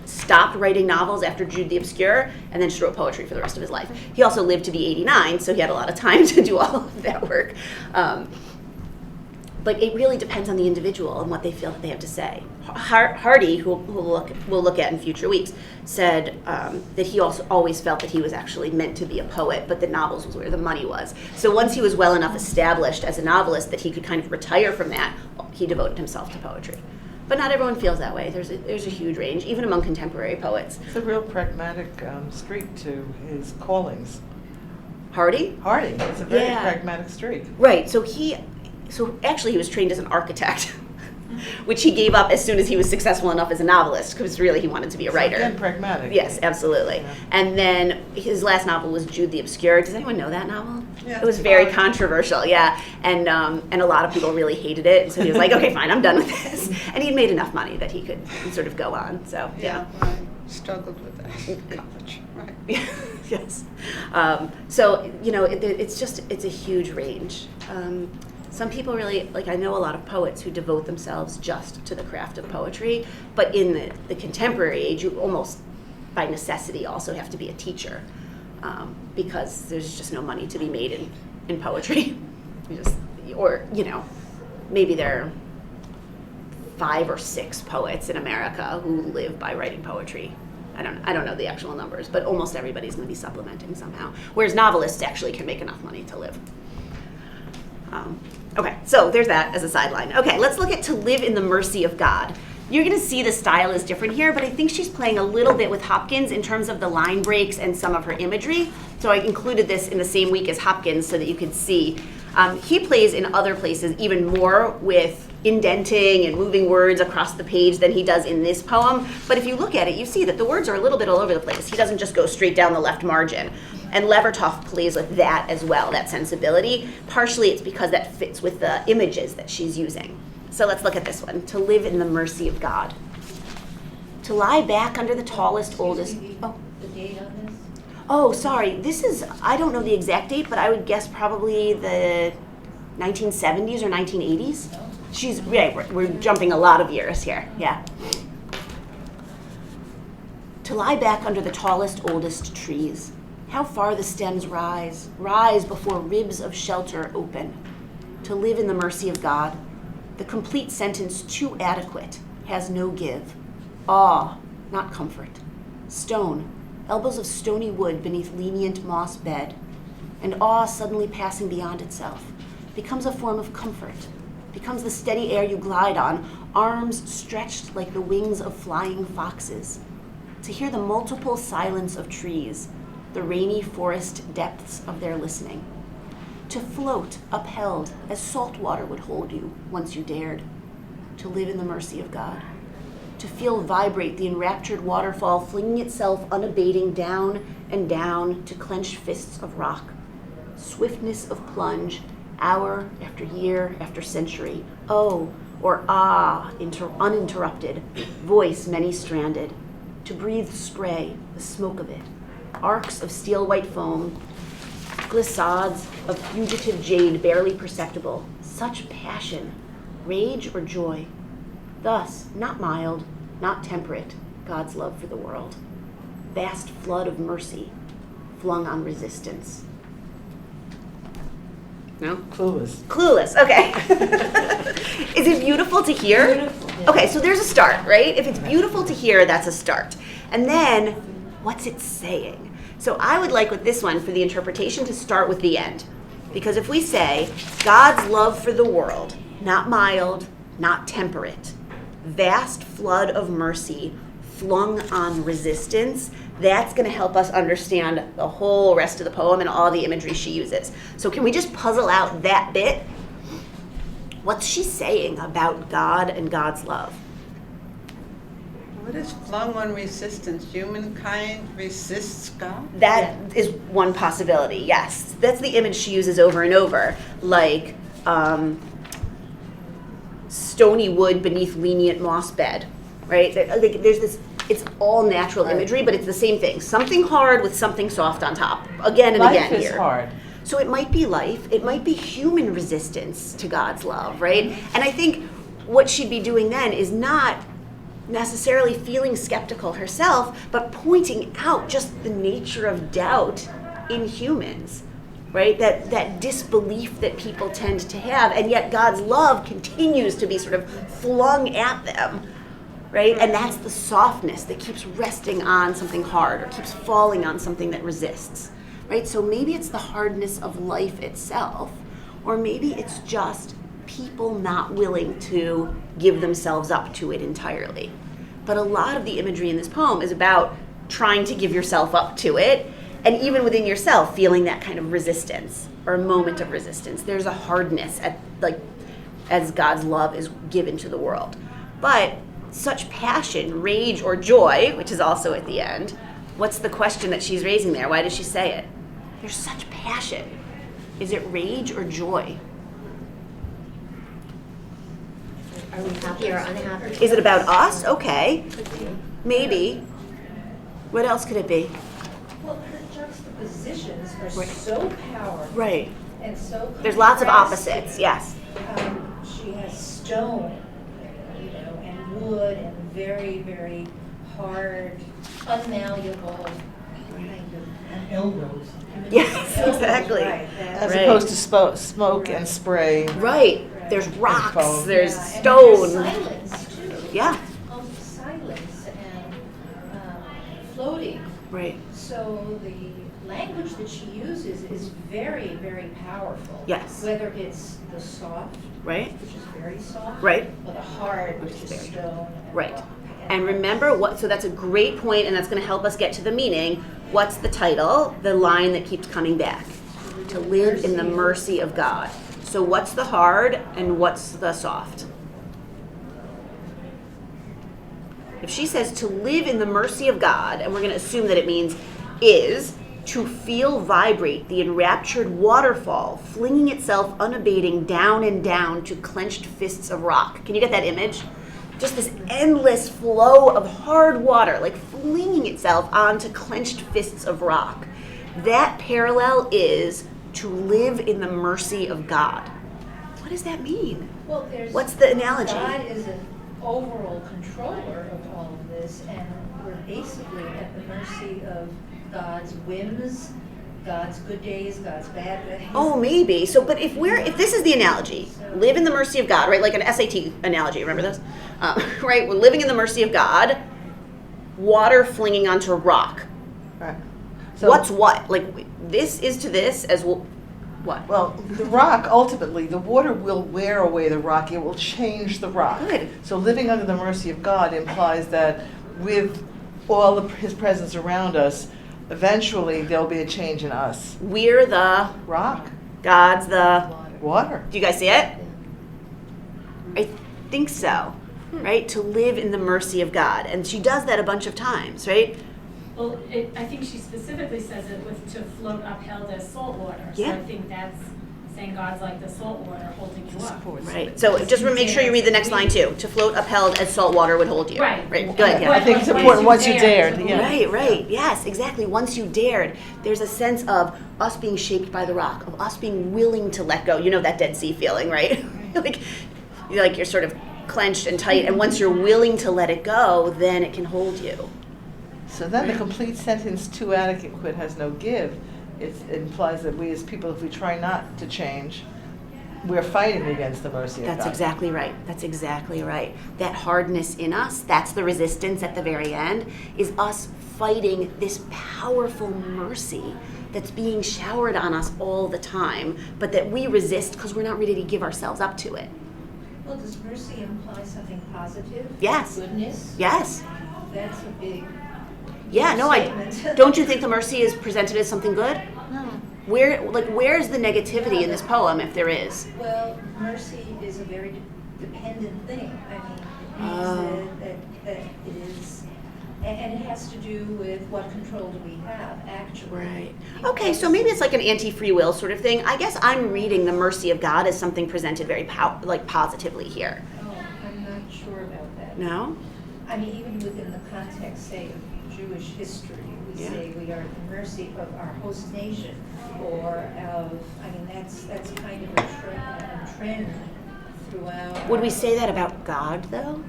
Stopped writing novels after Jude the Obscure, and then just wrote poetry for the rest of his life. He also lived to be 89, so he had a lot of time to do all of that work. But it really depends on the individual and what they feel that they have to say. Hardy, who we'll look at in future weeks, said that he also always felt that he was actually meant to be a poet, but that novels was where the money was. So once he was well enough established as a novelist that he could kind of retire from that, he devoted himself to poetry. But not everyone feels that way. There's a huge range, even among contemporary poets. It's a real pragmatic streak to his callings. Hardy? Hardy, it's a very pragmatic streak. Right, so actually he was trained as an architect, which he gave up as soon as he was successful enough as a novelist, because really he wanted to be a writer. Again, pragmatic. Yes, absolutely. Yeah. And then his last novel was Jude the Obscure. Does anyone know that novel? Yeah, it was very controversial, yeah. And a lot of people really hated it. So he was like, okay, fine, I'm done with this. And he'd made enough money that he could sort of go on. So yeah. I struggled with that in college, right? Yes. So, it's a huge range. Some people really, I know a lot of poets who devote themselves just to the craft of poetry, but in the contemporary age, you almost, by necessity, also have to be a teacher, because there's just no money to be made in poetry. Maybe there are 5 or 6 poets in America who live by writing poetry. I don't know the actual numbers, but almost everybody's going to be supplementing somehow, whereas novelists actually can make enough money to live. Okay, so there's that as a sideline. Okay, let's look at To Live in the Mercy of God. You're going to see the style is different here, but I think she's playing a little bit with Hopkins in terms of the line breaks and some of her imagery. So I included this in the same week as Hopkins so that you could see. He plays in other places even more with indenting and moving words across the page than he does in this poem. But if you look at it, you see that the words are a little bit all over the place. He doesn't just go straight down the left margin. And Levertov plays with that as well, that sensibility. Partially it's because that fits with the images that she's using. So let's look at this one. To live in the mercy of God. To lie back under the tallest, oldest... Oh. The date on this? Oh, sorry. This is, I don't know the exact date, but I would guess probably the 1970s or 1980s. We're jumping a lot of years here, yeah. To lie back under the tallest, oldest trees. How far the stems rise before ribs of shelter open. To live in the mercy of God. The complete sentence too adequate, has no give. Awe, not comfort. Stone, elbows of stony wood beneath lenient moss bed. And awe suddenly passing beyond itself. Becomes a form of comfort. Becomes the steady air you glide on, arms stretched like the wings of flying foxes. To hear the multiple silence of trees, the rainy forest depths of their listening. To float upheld as salt water would hold you once you dared. To live in the mercy of God. To feel vibrate the enraptured waterfall flinging itself unabating down and down to clenched fists of rock. Swiftness of plunge, hour after year after century. Oh, or ah, uninterrupted, voice many-stranded. To breathe spray, the smoke of it. Arcs of steel-white foam, glissades of fugitive jade barely perceptible. Such passion, rage or joy. Thus, not mild, not temperate, God's love for the world. Vast flood of mercy, flung on resistance. No? Clueless, okay. Is it beautiful to hear? Beautiful. Yeah. Okay, so there's a start, right? If it's beautiful to hear, that's a start. And then, what's it saying? So I would like with this one for the interpretation to start with the end. Because if we say, God's love for the world, not mild, not temperate, vast flood of mercy, flung on resistance, that's going to help us understand the whole rest of the poem and all the imagery she uses. So can we just puzzle out that bit? What's she saying about God and God's love? What is flung on resistance? Humankind resists God? That is one possibility, yes. That's the image she uses over and over, like stony wood beneath lenient moss bed, right? There's this, it's all natural imagery, but it's the same thing. Something hard with something soft on top, again and again here. Life is hard. So it might be life, it might be human resistance to God's love, right? And I think what she'd be doing then is not necessarily feeling skeptical herself, but pointing out just the nature of doubt in humans, right? That disbelief that people tend to have, and yet God's love continues to be sort of flung at them, right? And that's the softness that keeps resting on something hard or keeps falling on something that resists, right? So maybe it's the hardness of life itself, or maybe it's just people not willing to give themselves up to it entirely. But a lot of the imagery in this poem is about trying to give yourself up to it, and even within yourself feeling that kind of resistance or a moment of resistance. There's a hardness as God's love is given to the world. But such passion, rage, or joy, which is also at the end, what's the question that she's raising there? Why does she say it? There's such passion. Is it rage or joy? Are we happy or unhappy? Is it about us? Okay. Maybe. What else could it be? Well, her juxtapositions are Right. so powerful. Right. And so There's lots of contrasting. opposites, yes. She has stone, and wood, and very, very hard, unmalleable kind of. And elbows. Yes, elbows, exactly. Right, As Right. opposed to smoke and spray. Right. There's rocks, foam. there's yeah, stone. And there's silence too. Yeah. Almost silence and floating. Right. So the language that she uses is very, very powerful. Yes. Whether it's the soft, Right. which is very soft, Right. or the hard, which Which is is very- stone. And Right. rock. And remember what, so that's a great point, and that's going to help us get to the meaning. What's the title? The line that keeps coming back. To live in the mercy of God. So what's the hard and what's the soft? If she says to live in the mercy of God, and we're going to assume that it means is, to feel vibrate the enraptured waterfall, flinging itself unabating down and down to clenched fists of rock. Can you get that image? Just this endless flow of hard water, like flinging itself onto clenched fists of rock. That parallel is to live in the mercy of God. What does that mean? Well, there's, What's the analogy? God is an overall controller of all of this, and we're basically at the mercy of God's whims, God's good days, God's bad days. Oh, maybe. So, but if this is the analogy, live in the mercy of God, right? Like an SAT analogy, remember this? Right? We're living in the mercy of God, water flinging onto rock. Right. So, What's what? Like, this is to this as well. What? Well, the rock, ultimately, the water will wear away the rock. It will change the rock. Good. So living under the mercy of God implies that with all of His presence around us, eventually there'll be a change in us. We're the Rock, God's the. water. Do you guys see it? I think so. Right? To live in the mercy of God. And she does that a bunch of times, right? Well, I think she specifically says it with to float upheld as salt water. Yeah. So I think that's saying God's like the salt water holding you up. Right. So just make sure you read the next line too. To float upheld as salt water would hold you. Right. Right. Good. Yeah. I think it's important once you dared. Yeah. Right, right. Yes, exactly. Once you dared, there's a sense of us being shaped by the rock, of us being willing to let go. You know that Dead Sea feeling, right? like you're sort of clenched and tight, and once you're willing to let it go, then it can hold you. So then the complete sentence, too adequate has no give. It implies that we as people, if we try not to change, we're fighting against the mercy of God. That's exactly right. That's exactly right. That hardness in us, that's the resistance at the very end, is us fighting this powerful mercy that's being showered on us all the time, but that we resist because we're not ready to give ourselves up to it. Well, does mercy imply something positive? Yes. Goodness? Yes. that's a big Yeah, no, statement. don't you think the mercy is presented as something good? No. Where's the negativity in this poem, if there is? Well, mercy is a very dependent thing. I mean, Oh. it means that it is, and it has to do with what control do we have, actually. Right. Okay, so maybe it's like an anti-free will sort of thing. I guess I'm reading the mercy of God as something presented very positively here. Oh, I'm not sure about that. No? I mean, even within the context, say, of Jewish history, we Yeah. say we are at the mercy of our host nation, or of, I mean, that's kind of a trend throughout. Would we say that about God, though?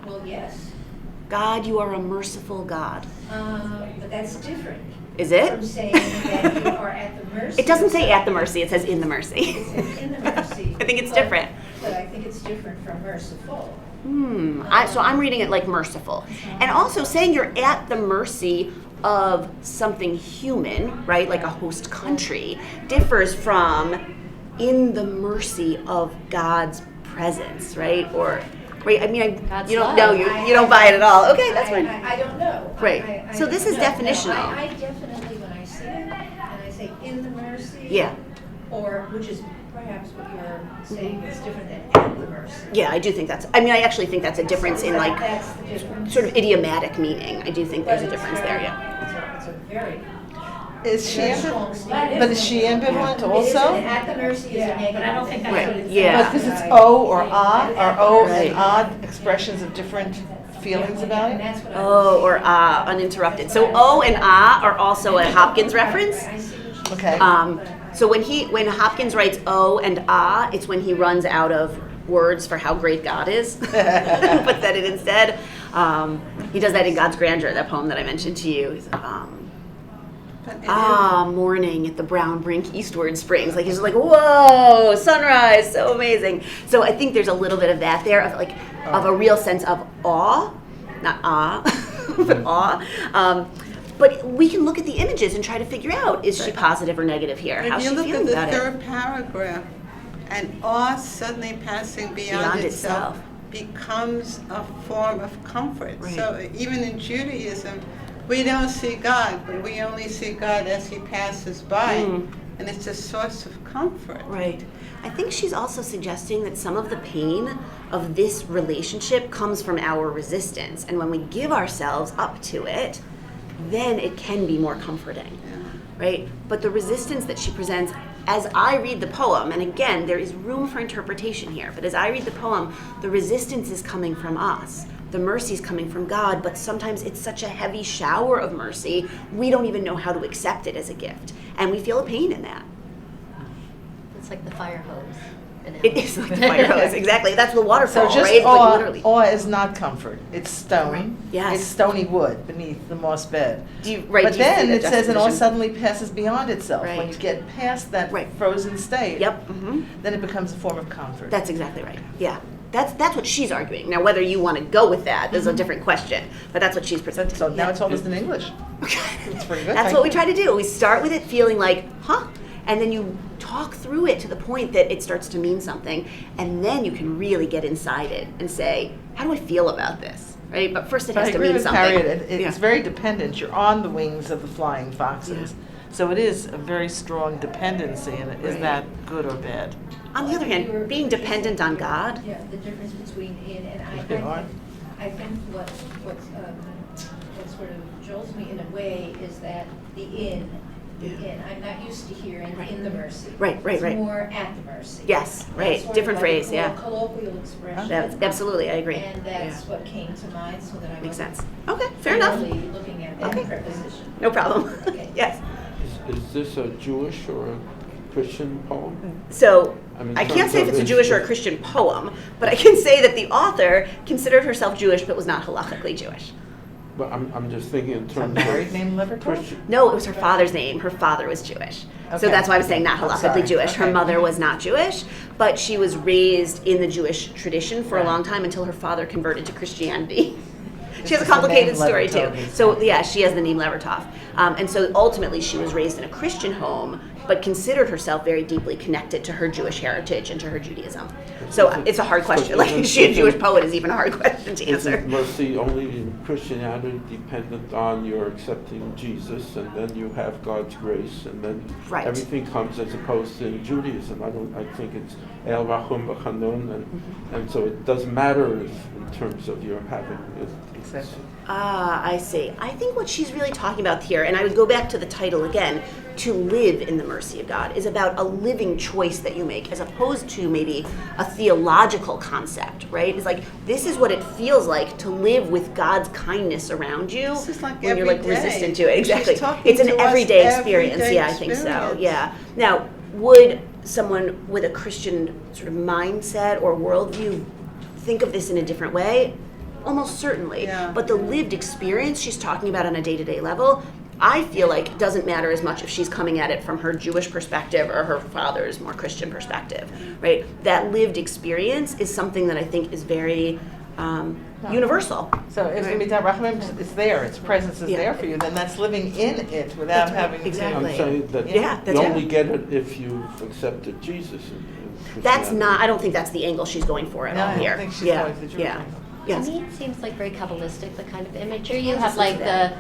Well, yes. God, you are a merciful God. But that's different. Is it? From saying that you are at the mercy. It doesn't of say at the something. mercy, it says in the mercy. It says in the mercy. I think it's but- different. But I think it's different from merciful. So I'm reading it like merciful. And also saying you're at the mercy of something human, right, like a host country, differs from in the mercy of God's presence, right? Or, right, I mean, God's you don't love. know, you don't buy it at all. Okay, that's fine. I don't know. Right. I So this don't is know. definitional. No, I definitely, when I see it, and I say in the mercy. Yeah. Or, which is perhaps what you're saying is different than at the mercy. Yeah, I do think I actually think that's a difference in like That's the difference. sort of idiomatic meaning. I do think there's a But it's difference there, very- yeah. It's a very, Is she very strong statement. but is she ambivalent It is, also? at the mercy is a negative. but I don't think that's Right, what it's yeah. Because it's O or ah, are O Right. and odd expressions of different feelings about And it? that's what I Oh, or ah, uninterrupted. So O and ah are also a Hopkins reference. I see what you're Okay. So when Hopkins writes O and ah, it's when he runs out of words for how great God is. Puts that in instead. He does that in God's Grandeur, that poem that I mentioned to you. Morning at the brown brink eastward springs. Like, it's just like, whoa, sunrise, so amazing. So I think there's a little bit of that there, of a real sense of awe, not but awe. But we can look at the images and try to figure out, is she positive or negative here? If How's you she look at feeling the about it? third paragraph, and awe suddenly passing beyond itself becomes a form of comfort. Right. So even in Judaism, we don't see God, but we only see God as he passes by, and it's a source of comfort. Right. I think she's also suggesting that some of the pain of this relationship comes from our resistance. And when we give ourselves up to it, then it can be more comforting. Right? But the resistance that she presents, as I read the poem, and again, there is room for interpretation here, but as I read the poem, the resistance is coming from us. The mercy is coming from God, but sometimes it's such a heavy shower of mercy, we don't even know how to accept it as a gift. And we feel a pain in that. It's like the fire hose. It is like the fire hose, exactly. That's the waterfall, So just right? Like awe, literally. awe is not comfort. It's stone. Yes. It's stony wood beneath the moss bed. But But do you then see it the says it all juxtaposition? suddenly passes beyond itself. When Right. you get past that Right. frozen state, Yep. then it becomes a form of comfort. That's exactly right. Yeah. That's what she's arguing. Now, whether you want to go with that is a different question, but that's what she's presenting. So now Yeah. it's almost in English. It's pretty good. That's thank what we you. try to do. We start with it feeling like, huh? And then you talk through it to the point that it starts to mean something. And then you can really get inside it and say, how do I feel about this? Right? But first it But I has to agree mean with something. Harriet. It's Yeah. very dependent. You're on the wings of the flying foxes. So it is a very strong dependency. And is Right. that good or bad? On the other hand, being dependent on God. Yeah, the difference between in and They are. I think what sort of jolts me in a way is that the in, I'm not used to hearing Right. in the mercy. Right. It's more at the mercy. Yes, That's right. sort of Different like a phrase, yeah. colloquial expression. Absolutely, I agree. And that's what came to mind, so that I Makes wasn't sense. Okay, fair enough. really looking at that Okay. preposition. No problem. Okay. Yes. Is this a Jewish or a Christian poem? So I mean, in I can't terms say if of it's a its- Jewish or a Christian poem, but I can say that the author considered herself Jewish but was not halachically Jewish. But I'm just thinking in A terms married of named Levertov? Christian. No, it was her father's name. Her father was Jewish. So Okay. that's why I was saying not I'm halakhically sorry. Jewish. Her Okay. mother was not Jewish, but she was raised in the Jewish tradition for a Right. long time until her father converted to Christianity. This She has a is the complicated name story too. Levertov. So yeah, she has the name Levertov. And so ultimately she was raised in a Christian home, but considered herself very deeply connected to her Jewish heritage and to her Judaism. So it's a hard question. Like, is she a Jewish poet is even a hard question to answer. Isn't mercy only in Christianity dependent on your accepting Jesus, and then you have God's grace, and then Right. everything comes, as opposed to in Judaism. I think it's El Rachum B'Chanun, and so it doesn't matter in terms of your having it. Exactly. Ah, I see. I think what she's really talking about here, and I would go back to the title again, to live in the mercy of God, is about a living choice that you make, as opposed to maybe a theological concept, right? It's like, this is what it feels like to live with God's kindness around you This is like when you're every like day. resistant to it. She's Exactly. talking It's an to us everyday every experience. day Yeah, I think so. experience. Yeah. Now, would someone with a Christian sort of mindset or worldview think of this in a different way? Almost certainly. Yeah. But the lived experience she's talking about on a day-to-day level, I feel like it doesn't matter as much if she's coming at it from her Jewish perspective or her father's more Christian perspective, right? That lived experience is something that I think is very universal. So if Right. Midat Rachamim is there, its presence is Yeah. there for you, then that's living in it without That's right. having Exactly. I'm saying that Yeah, that's you right. only get it if you've accepted Jesus. In That's Christianity. not, I don't think that's the angle she's going for at No, all I don't here. think she's Yeah, going for the Jewish yeah. angle. Yes. To me, it seems like very Kabbalistic, the kind of imagery. You Yes, have it's like that. the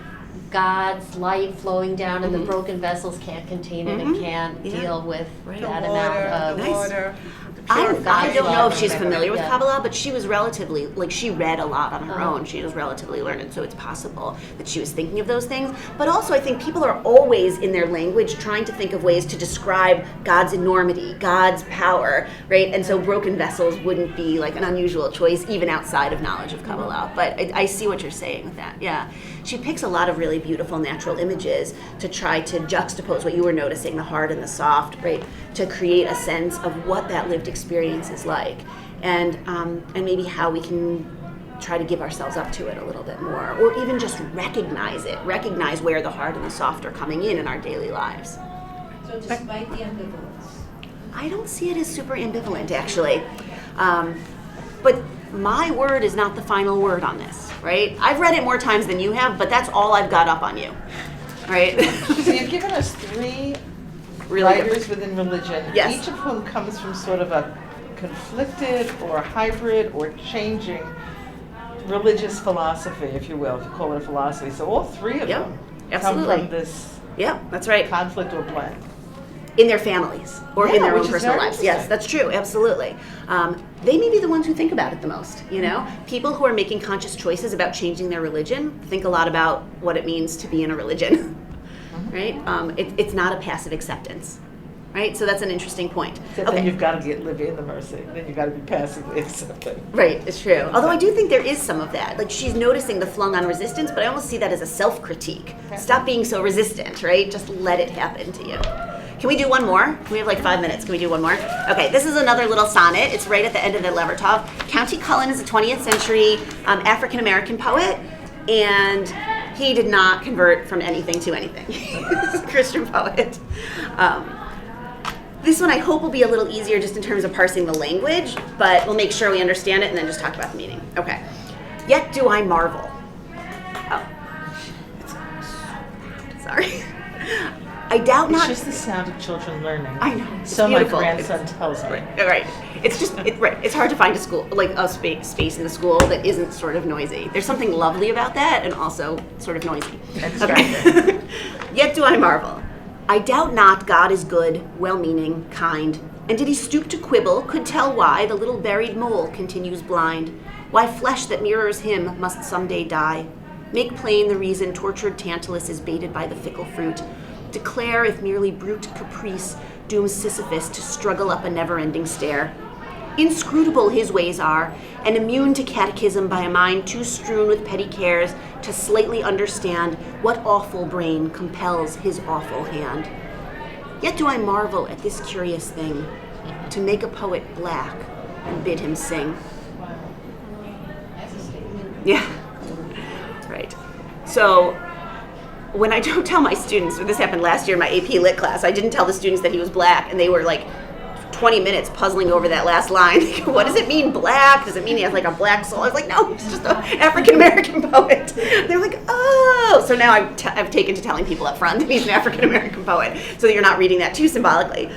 God's light flowing down, and Mhm. the broken vessels can't contain it Mhm. and can't Yeah. deal with Right. The that water, amount of. the Nice. water. I don't know if she's love. familiar with Yeah. Kabbalah, but she was relatively, like, she read a lot on her Uh-huh. own. She was relatively learned, so it's possible that she was thinking of those things. But also, I think people are always, in their language, trying to think of ways to describe God's enormity, God's power, right? And so broken vessels wouldn't be, like, an unusual choice, even outside of knowledge of Kabbalah. But I see what you're saying with that, yeah. She picks a lot of really beautiful natural images to try to juxtapose what you were noticing, the hard and the soft, right? To create a sense of what that lived experience is like, and maybe how we can try to give ourselves up to it a little bit more, or even just recognize where the hard and the soft are coming in our daily lives. So despite the ambivalence. I don't see it as super ambivalent, actually. But my word is not the final word on this, right? I've read it more times than you have, but that's all I've got up on you, right? So you've given us three Really good. writers within religion, Yes. each of whom comes from sort of a conflicted or hybrid or changing religious philosophy, if you will, if you call it a philosophy. So all three of Yep, them absolutely. come from this Yeah, that's right. conflict or blend. In their families or in Yeah, their which own is personal very lives. Yes, interesting. that's true. Absolutely. They may be the ones who think about it the most. You know, people who are making conscious choices about changing their religion think a lot about what it means to be in a religion, right? It's not a passive acceptance, right? So that's an interesting point. Except then you've got to live in the mercy. Then you've got to be passively accepting. Right, it's true. Although I do think there is some of that. Like, she's noticing the flung on resistance, but I almost see that as a self-critique. Stop being so resistant, right? Just let it happen to you. Can we do one more? We have like 5 minutes. Can we do one more? Okay, this is another little sonnet. It's right at the end of the Levertov. County Cullen is a 20th century African-American poet, and he did not convert from anything to anything. He's a Christian poet. This one I hope will be a little easier just in terms of parsing the language, but we'll make sure we understand it and then just talk about the meaning. Okay. Yet do I marvel. Oh. Sorry. I doubt It's not. just the sound of children learning. I know. It's So beautiful. my grandson tells me. Right. It's just right. It's hard to find a school, like a space in the school that isn't sort of noisy. There's something lovely about that, and also sort of noisy. And distracting. Yet do I marvel. I doubt not God is good, well-meaning, kind. And did he stoop to quibble, could tell why the little buried mole continues blind, why flesh that mirrors him must someday die. Make plain the reason tortured Tantalus is baited by the fickle fruit. Declare if merely brute caprice dooms Sisyphus to struggle up a never-ending stair. Inscrutable his ways are, and immune to catechism by a mind too strewn with petty cares to slightly understand what awful brain compels his awful hand. Yet do I marvel at this curious thing, to make a poet black and bid him sing. Yeah, right. So when I don't tell my students, this happened last year in my AP Lit class, I didn't tell the students that he was black, and they were like 20 minutes puzzling over that last line. What does it mean, black? Does it mean he has like a black soul? I was like, no, he's just an African-American poet. They're like, oh. So now I've taken to telling people up front that he's an African-American poet, so that you're not reading that too symbolically.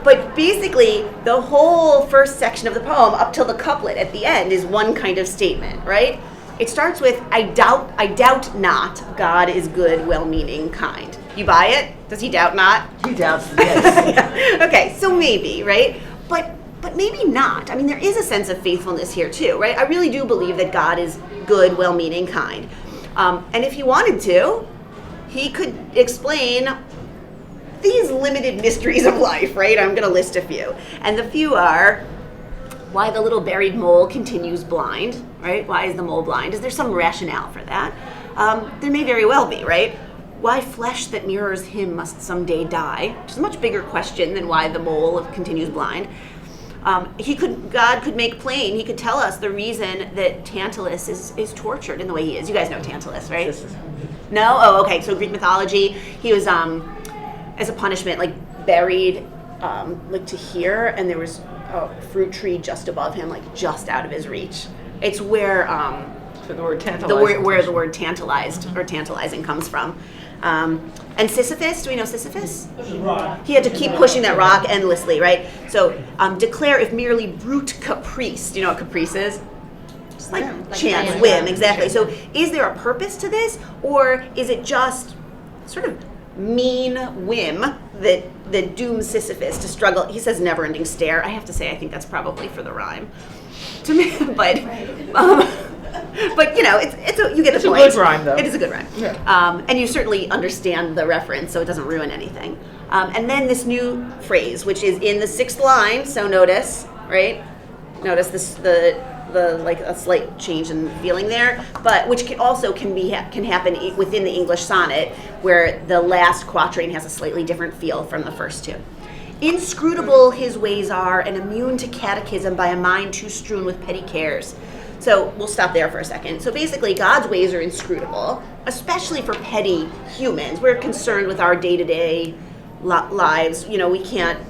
But basically, the whole first section of the poem, up till the couplet at the end, is one kind of statement, right? It starts with, I doubt not, God is good, well-meaning, kind. You buy it? Does he doubt not? He doubts, yes. Yeah. Okay, so maybe, right? But maybe not. I mean, there is a sense of faithfulness here too, right? I really do believe that God is good, well-meaning, kind. And if he wanted to, he could explain these limited mysteries of life, right? I'm going to list a few. And the few are why the little buried mole continues blind, right? Why is the mole blind? Is there some rationale for that? There may very well be, right? Why flesh that mirrors him must someday die, which is a much bigger question than why the mole continues blind. God could make plain, he could tell us the reason that Tantalus is tortured in the way he is. You guys know Tantalus, right? No? Oh, okay. So Greek mythology, he was, as a punishment, like buried, like to here, and there was a fruit tree just above him, like just out of his reach. It's where, So the word tantalizing. where the word tantalized or tantalizing comes from. And Sisyphus, do we know Sisyphus? He had to keep pushing that rock endlessly, right? So declare if merely brute caprice. Do you know what caprice is? Just like chance, whim, exactly. So is there a purpose to this, or is it just sort of mean whim that dooms Sisyphus to struggle? He says never-ending stare. I have to say, I think that's probably for the rhyme. To me, but you know, you get the point. It's a good rhyme, though. It is a good rhyme. Yeah. And you certainly understand the reference, so it doesn't ruin anything. And then this new phrase, which is in the 6th line. So notice, right? Notice this the like a slight change in feeling there, but which can happen within the English sonnet, where the last quatrain has a slightly different feel from the first two. Inscrutable his ways are, and immune to catechism by a mind too strewn with petty cares. So we'll stop there for a second. So basically, God's ways are inscrutable, especially for petty humans. We're concerned with our day-to-day lives. You know, we can't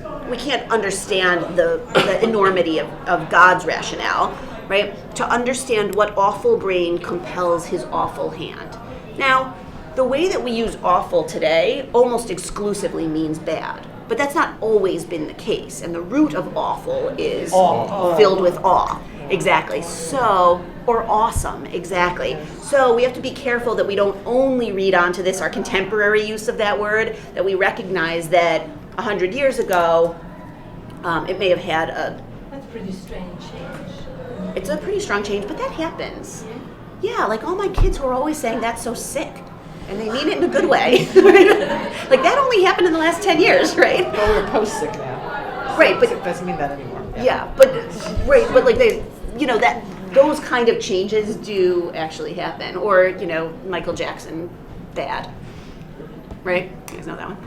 understand the enormity of God's rationale, right? To understand what awful brain compels his awful hand. Now, the way that we use awful today almost exclusively means bad. But that's not always been the case. And the root of awful is filled with awe. Exactly. So, or awesome. Exactly. So we have to be careful that we don't only read onto this, our contemporary use of that word, that we recognize that 100 years ago, it may have had a... That's a pretty strange change. It's a pretty strong change, but that happens. Yeah, like all my kids who are always saying that's so sick. And they mean it in a good way. Like that only happened in the last 10 years, right? Well, we're post-sick now. Right, but it doesn't mean that anymore. Yeah, but like they, you know, that those kind of changes do actually happen. Or, you know, Michael Jackson, bad. Right? You guys know that one?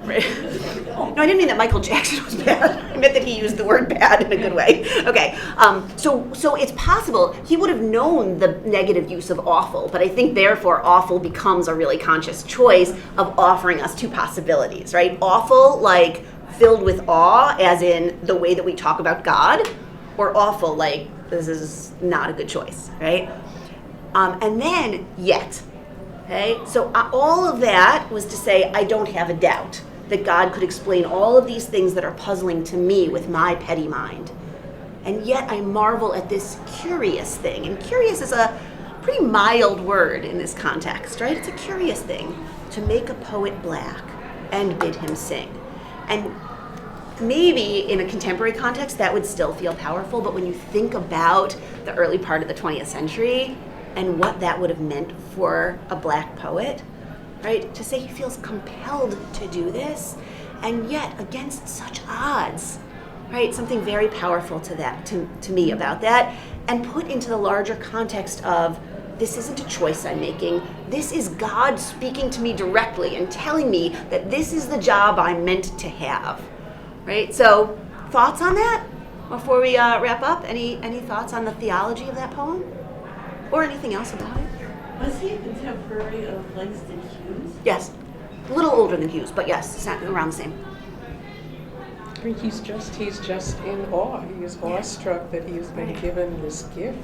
Right. No, I didn't mean that Michael Jackson was bad. I meant that he used the word bad in a good way. Okay. So it's possible he would have known the negative use of awful, but I think therefore awful becomes a really conscious choice of offering us two possibilities, right? Awful, like filled with awe, as in the way that we talk about God, or awful, like this is not a good choice, right? And then yet. Okay, so all of that was to say I don't have a doubt that God could explain all of these things that are puzzling to me with my petty mind. And yet I marvel at this curious thing. And curious is a pretty mild word in this context, right? It's a curious thing to make a poet black and bid him sing. And maybe in a contemporary context that would still feel powerful, but when you think about the early part of the 20th century and what that would have meant for a black poet, right? To say he feels compelled to do this, and yet against such odds, right? Something very powerful to me about that, and put into the larger context of this isn't a choice I'm making. This is God speaking to me directly and telling me that this is the job I'm meant to have, right? So, thoughts on that before we wrap up? Any thoughts on the theology of that poem, or anything else about it? Was he a contemporary of Langston Hughes? Yes, a little older than Hughes, but yes, around the same. I mean, he's just in awe. He is awestruck that he has been given this gift,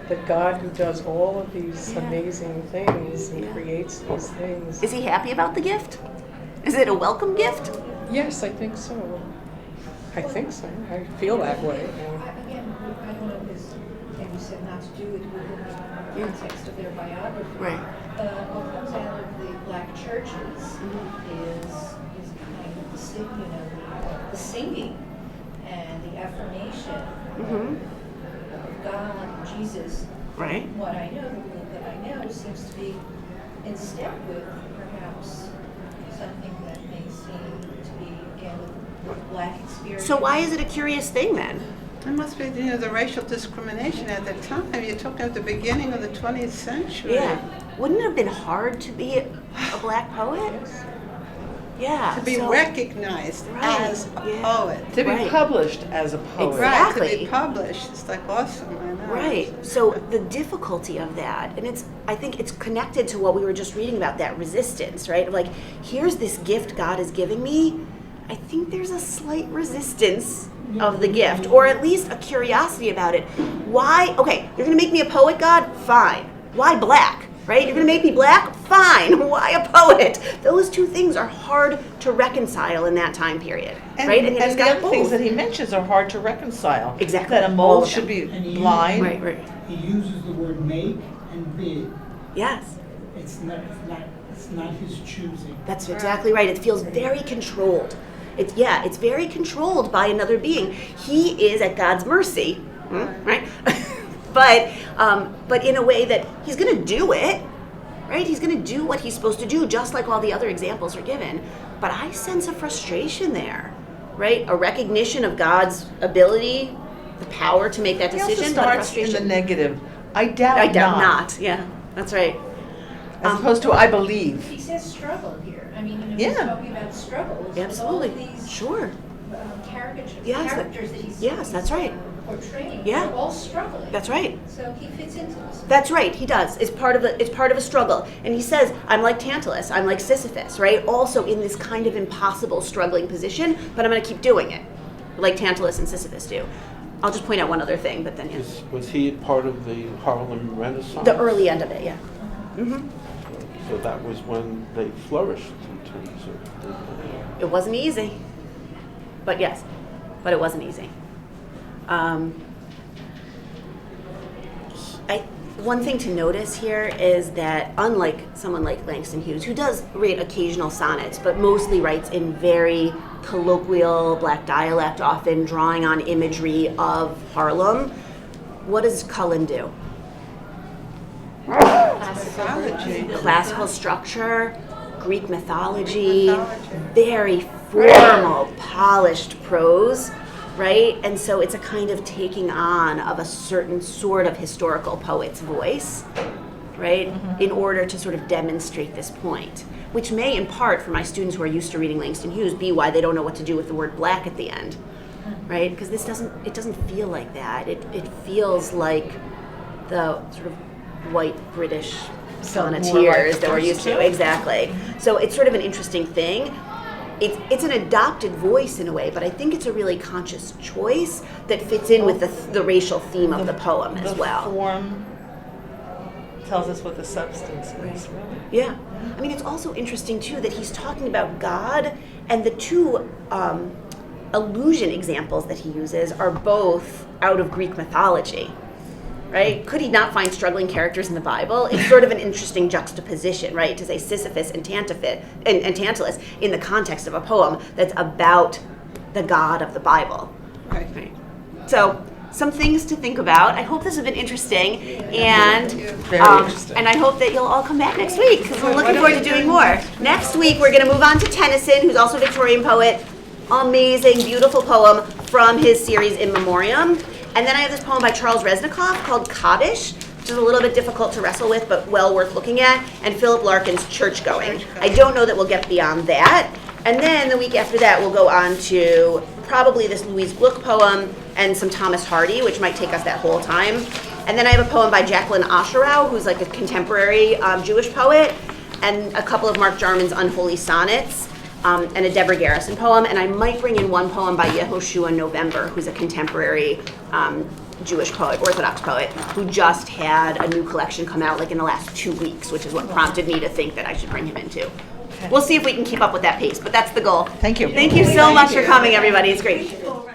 that God who does all of these amazing things and creates these things. Is he happy about the gift? Is it a welcome gift? Yes, I think so. I think so. I feel that way. Again, I don't know, because, and you said not to do it within the context of their biography. Right. What comes out of the black churches is kind of the singing and the affirmation of God and Jesus. Right. What I know, the little that I know, seems to be in step with perhaps something that may seem to be, again, with black experience. So why is it a curious thing then? It must be, the racial discrimination at the time. You're talking at the beginning of the 20th century. Yeah. Wouldn't it have been hard to be a black poet? Yeah. To be so- recognized as a poet. To be Right. published as a poet. Right, to Exactly. be published. It's like awesome, I know. Right. So the difficulty of that, and I think it's connected to what we were just reading about, that resistance, right? Like, here's this gift God is giving me. I think there's a slight resistance of the gift, or at least a curiosity about it. Why? Okay, you're going to make me a poet, God? Fine. Why black? Right? You're going to make me black? Fine. Why a poet? Those two things are hard to reconcile in that time period, And, right? he's and the got other things both. that he mentions are hard to reconcile. Exactly. That a All mole of should them. be And he blind. Right, right. He uses the word make and bid. Yes. It's not his choosing. That's exactly right. It feels very controlled. It's very controlled by another being. He is at God's mercy, right? but in a way that he's going to do it, right? He's going to do what he's supposed to do, just like all the other examples are given. But I sense a frustration there, right? A recognition of God's ability, the power to make that He also decision, but a starts in frustration. the negative. I doubt I doubt not. Yeah, that's right. As opposed to I believe. He says struggle here. I mean, Yeah. he's talking about struggles. Absolutely. With all of these Sure. characters Yes, that he's yes, that's right. portraying. Yeah. They're all struggling. That's right. So he fits into this. That's right, he does. It's part of a struggle. And he says, I'm like Tantalus, I'm like Sisyphus, right? Also in this kind of impossible struggling position, but I'm gonna keep doing it. Like Tantalus and Sisyphus do. I'll just point out one other thing, but then yeah. Was he part of the Harlem Renaissance? The early end of it, yeah. So that was when they flourished in terms of... It wasn't easy. But yes, but it wasn't easy. One thing to notice here is that unlike someone like Langston Hughes, who does write occasional sonnets, but mostly writes in very colloquial black dialect, often drawing on imagery of Harlem, what does Cullen do? Classical structure, Greek mythology, very formal, polished prose, right? And so it's a kind of taking on of a certain sort of historical poet's voice, right? In order to sort of demonstrate this point, which may in part, for my students who are used to reading Langston Hughes, be why they don't know what to do with the word black at the end, right? Because it doesn't feel like that. It feels like the sort of white British sonneteers that we're used to. Exactly. So it's sort of an interesting thing. It's an adopted voice in a way, but I think it's a really conscious choice that fits in with the racial theme of the poem as well. The form tells us what the substance is, really. Yeah. I mean, it's also interesting, too, that he's talking about God, and the two allusion examples that he uses are both out of Greek mythology. Right? Could he not find struggling characters in the Bible? It's sort of an interesting juxtaposition, right? To say Sisyphus and Tantalus in the context of a poem that's about the God of the Bible. Right. So, some things to think about. I hope this has been interesting, and and I hope that you'll all come back next week because we're looking forward to doing more. Next week we're going to move on to Tennyson, who's also a Victorian poet. Amazing, beautiful poem from his series In Memoriam. And then I have this poem by Charles Reznikoff called Kaddish, which is a little bit difficult to wrestle with, but well worth looking at, and Philip Larkin's Church Going. I don't know that we'll get beyond that. And then the week after that, we'll go on to probably this Louise Gluck poem and some Thomas Hardy, which might take us that whole time. And then I have a poem by Jacqueline Osherow, who's like a contemporary Jewish poet, and a couple of Mark Jarman's Unholy Sonnets. And a Deborah Garrison poem, and I might bring in one poem by Yehoshua November, who's a contemporary Jewish poet, Orthodox poet, who just had a new collection come out like in the last 2 weeks, which is what prompted me to think that I should bring him in too. We'll see if we can keep up with that pace, but that's the goal. Thank you. Thank you so much for coming, everybody. It's great. Go around.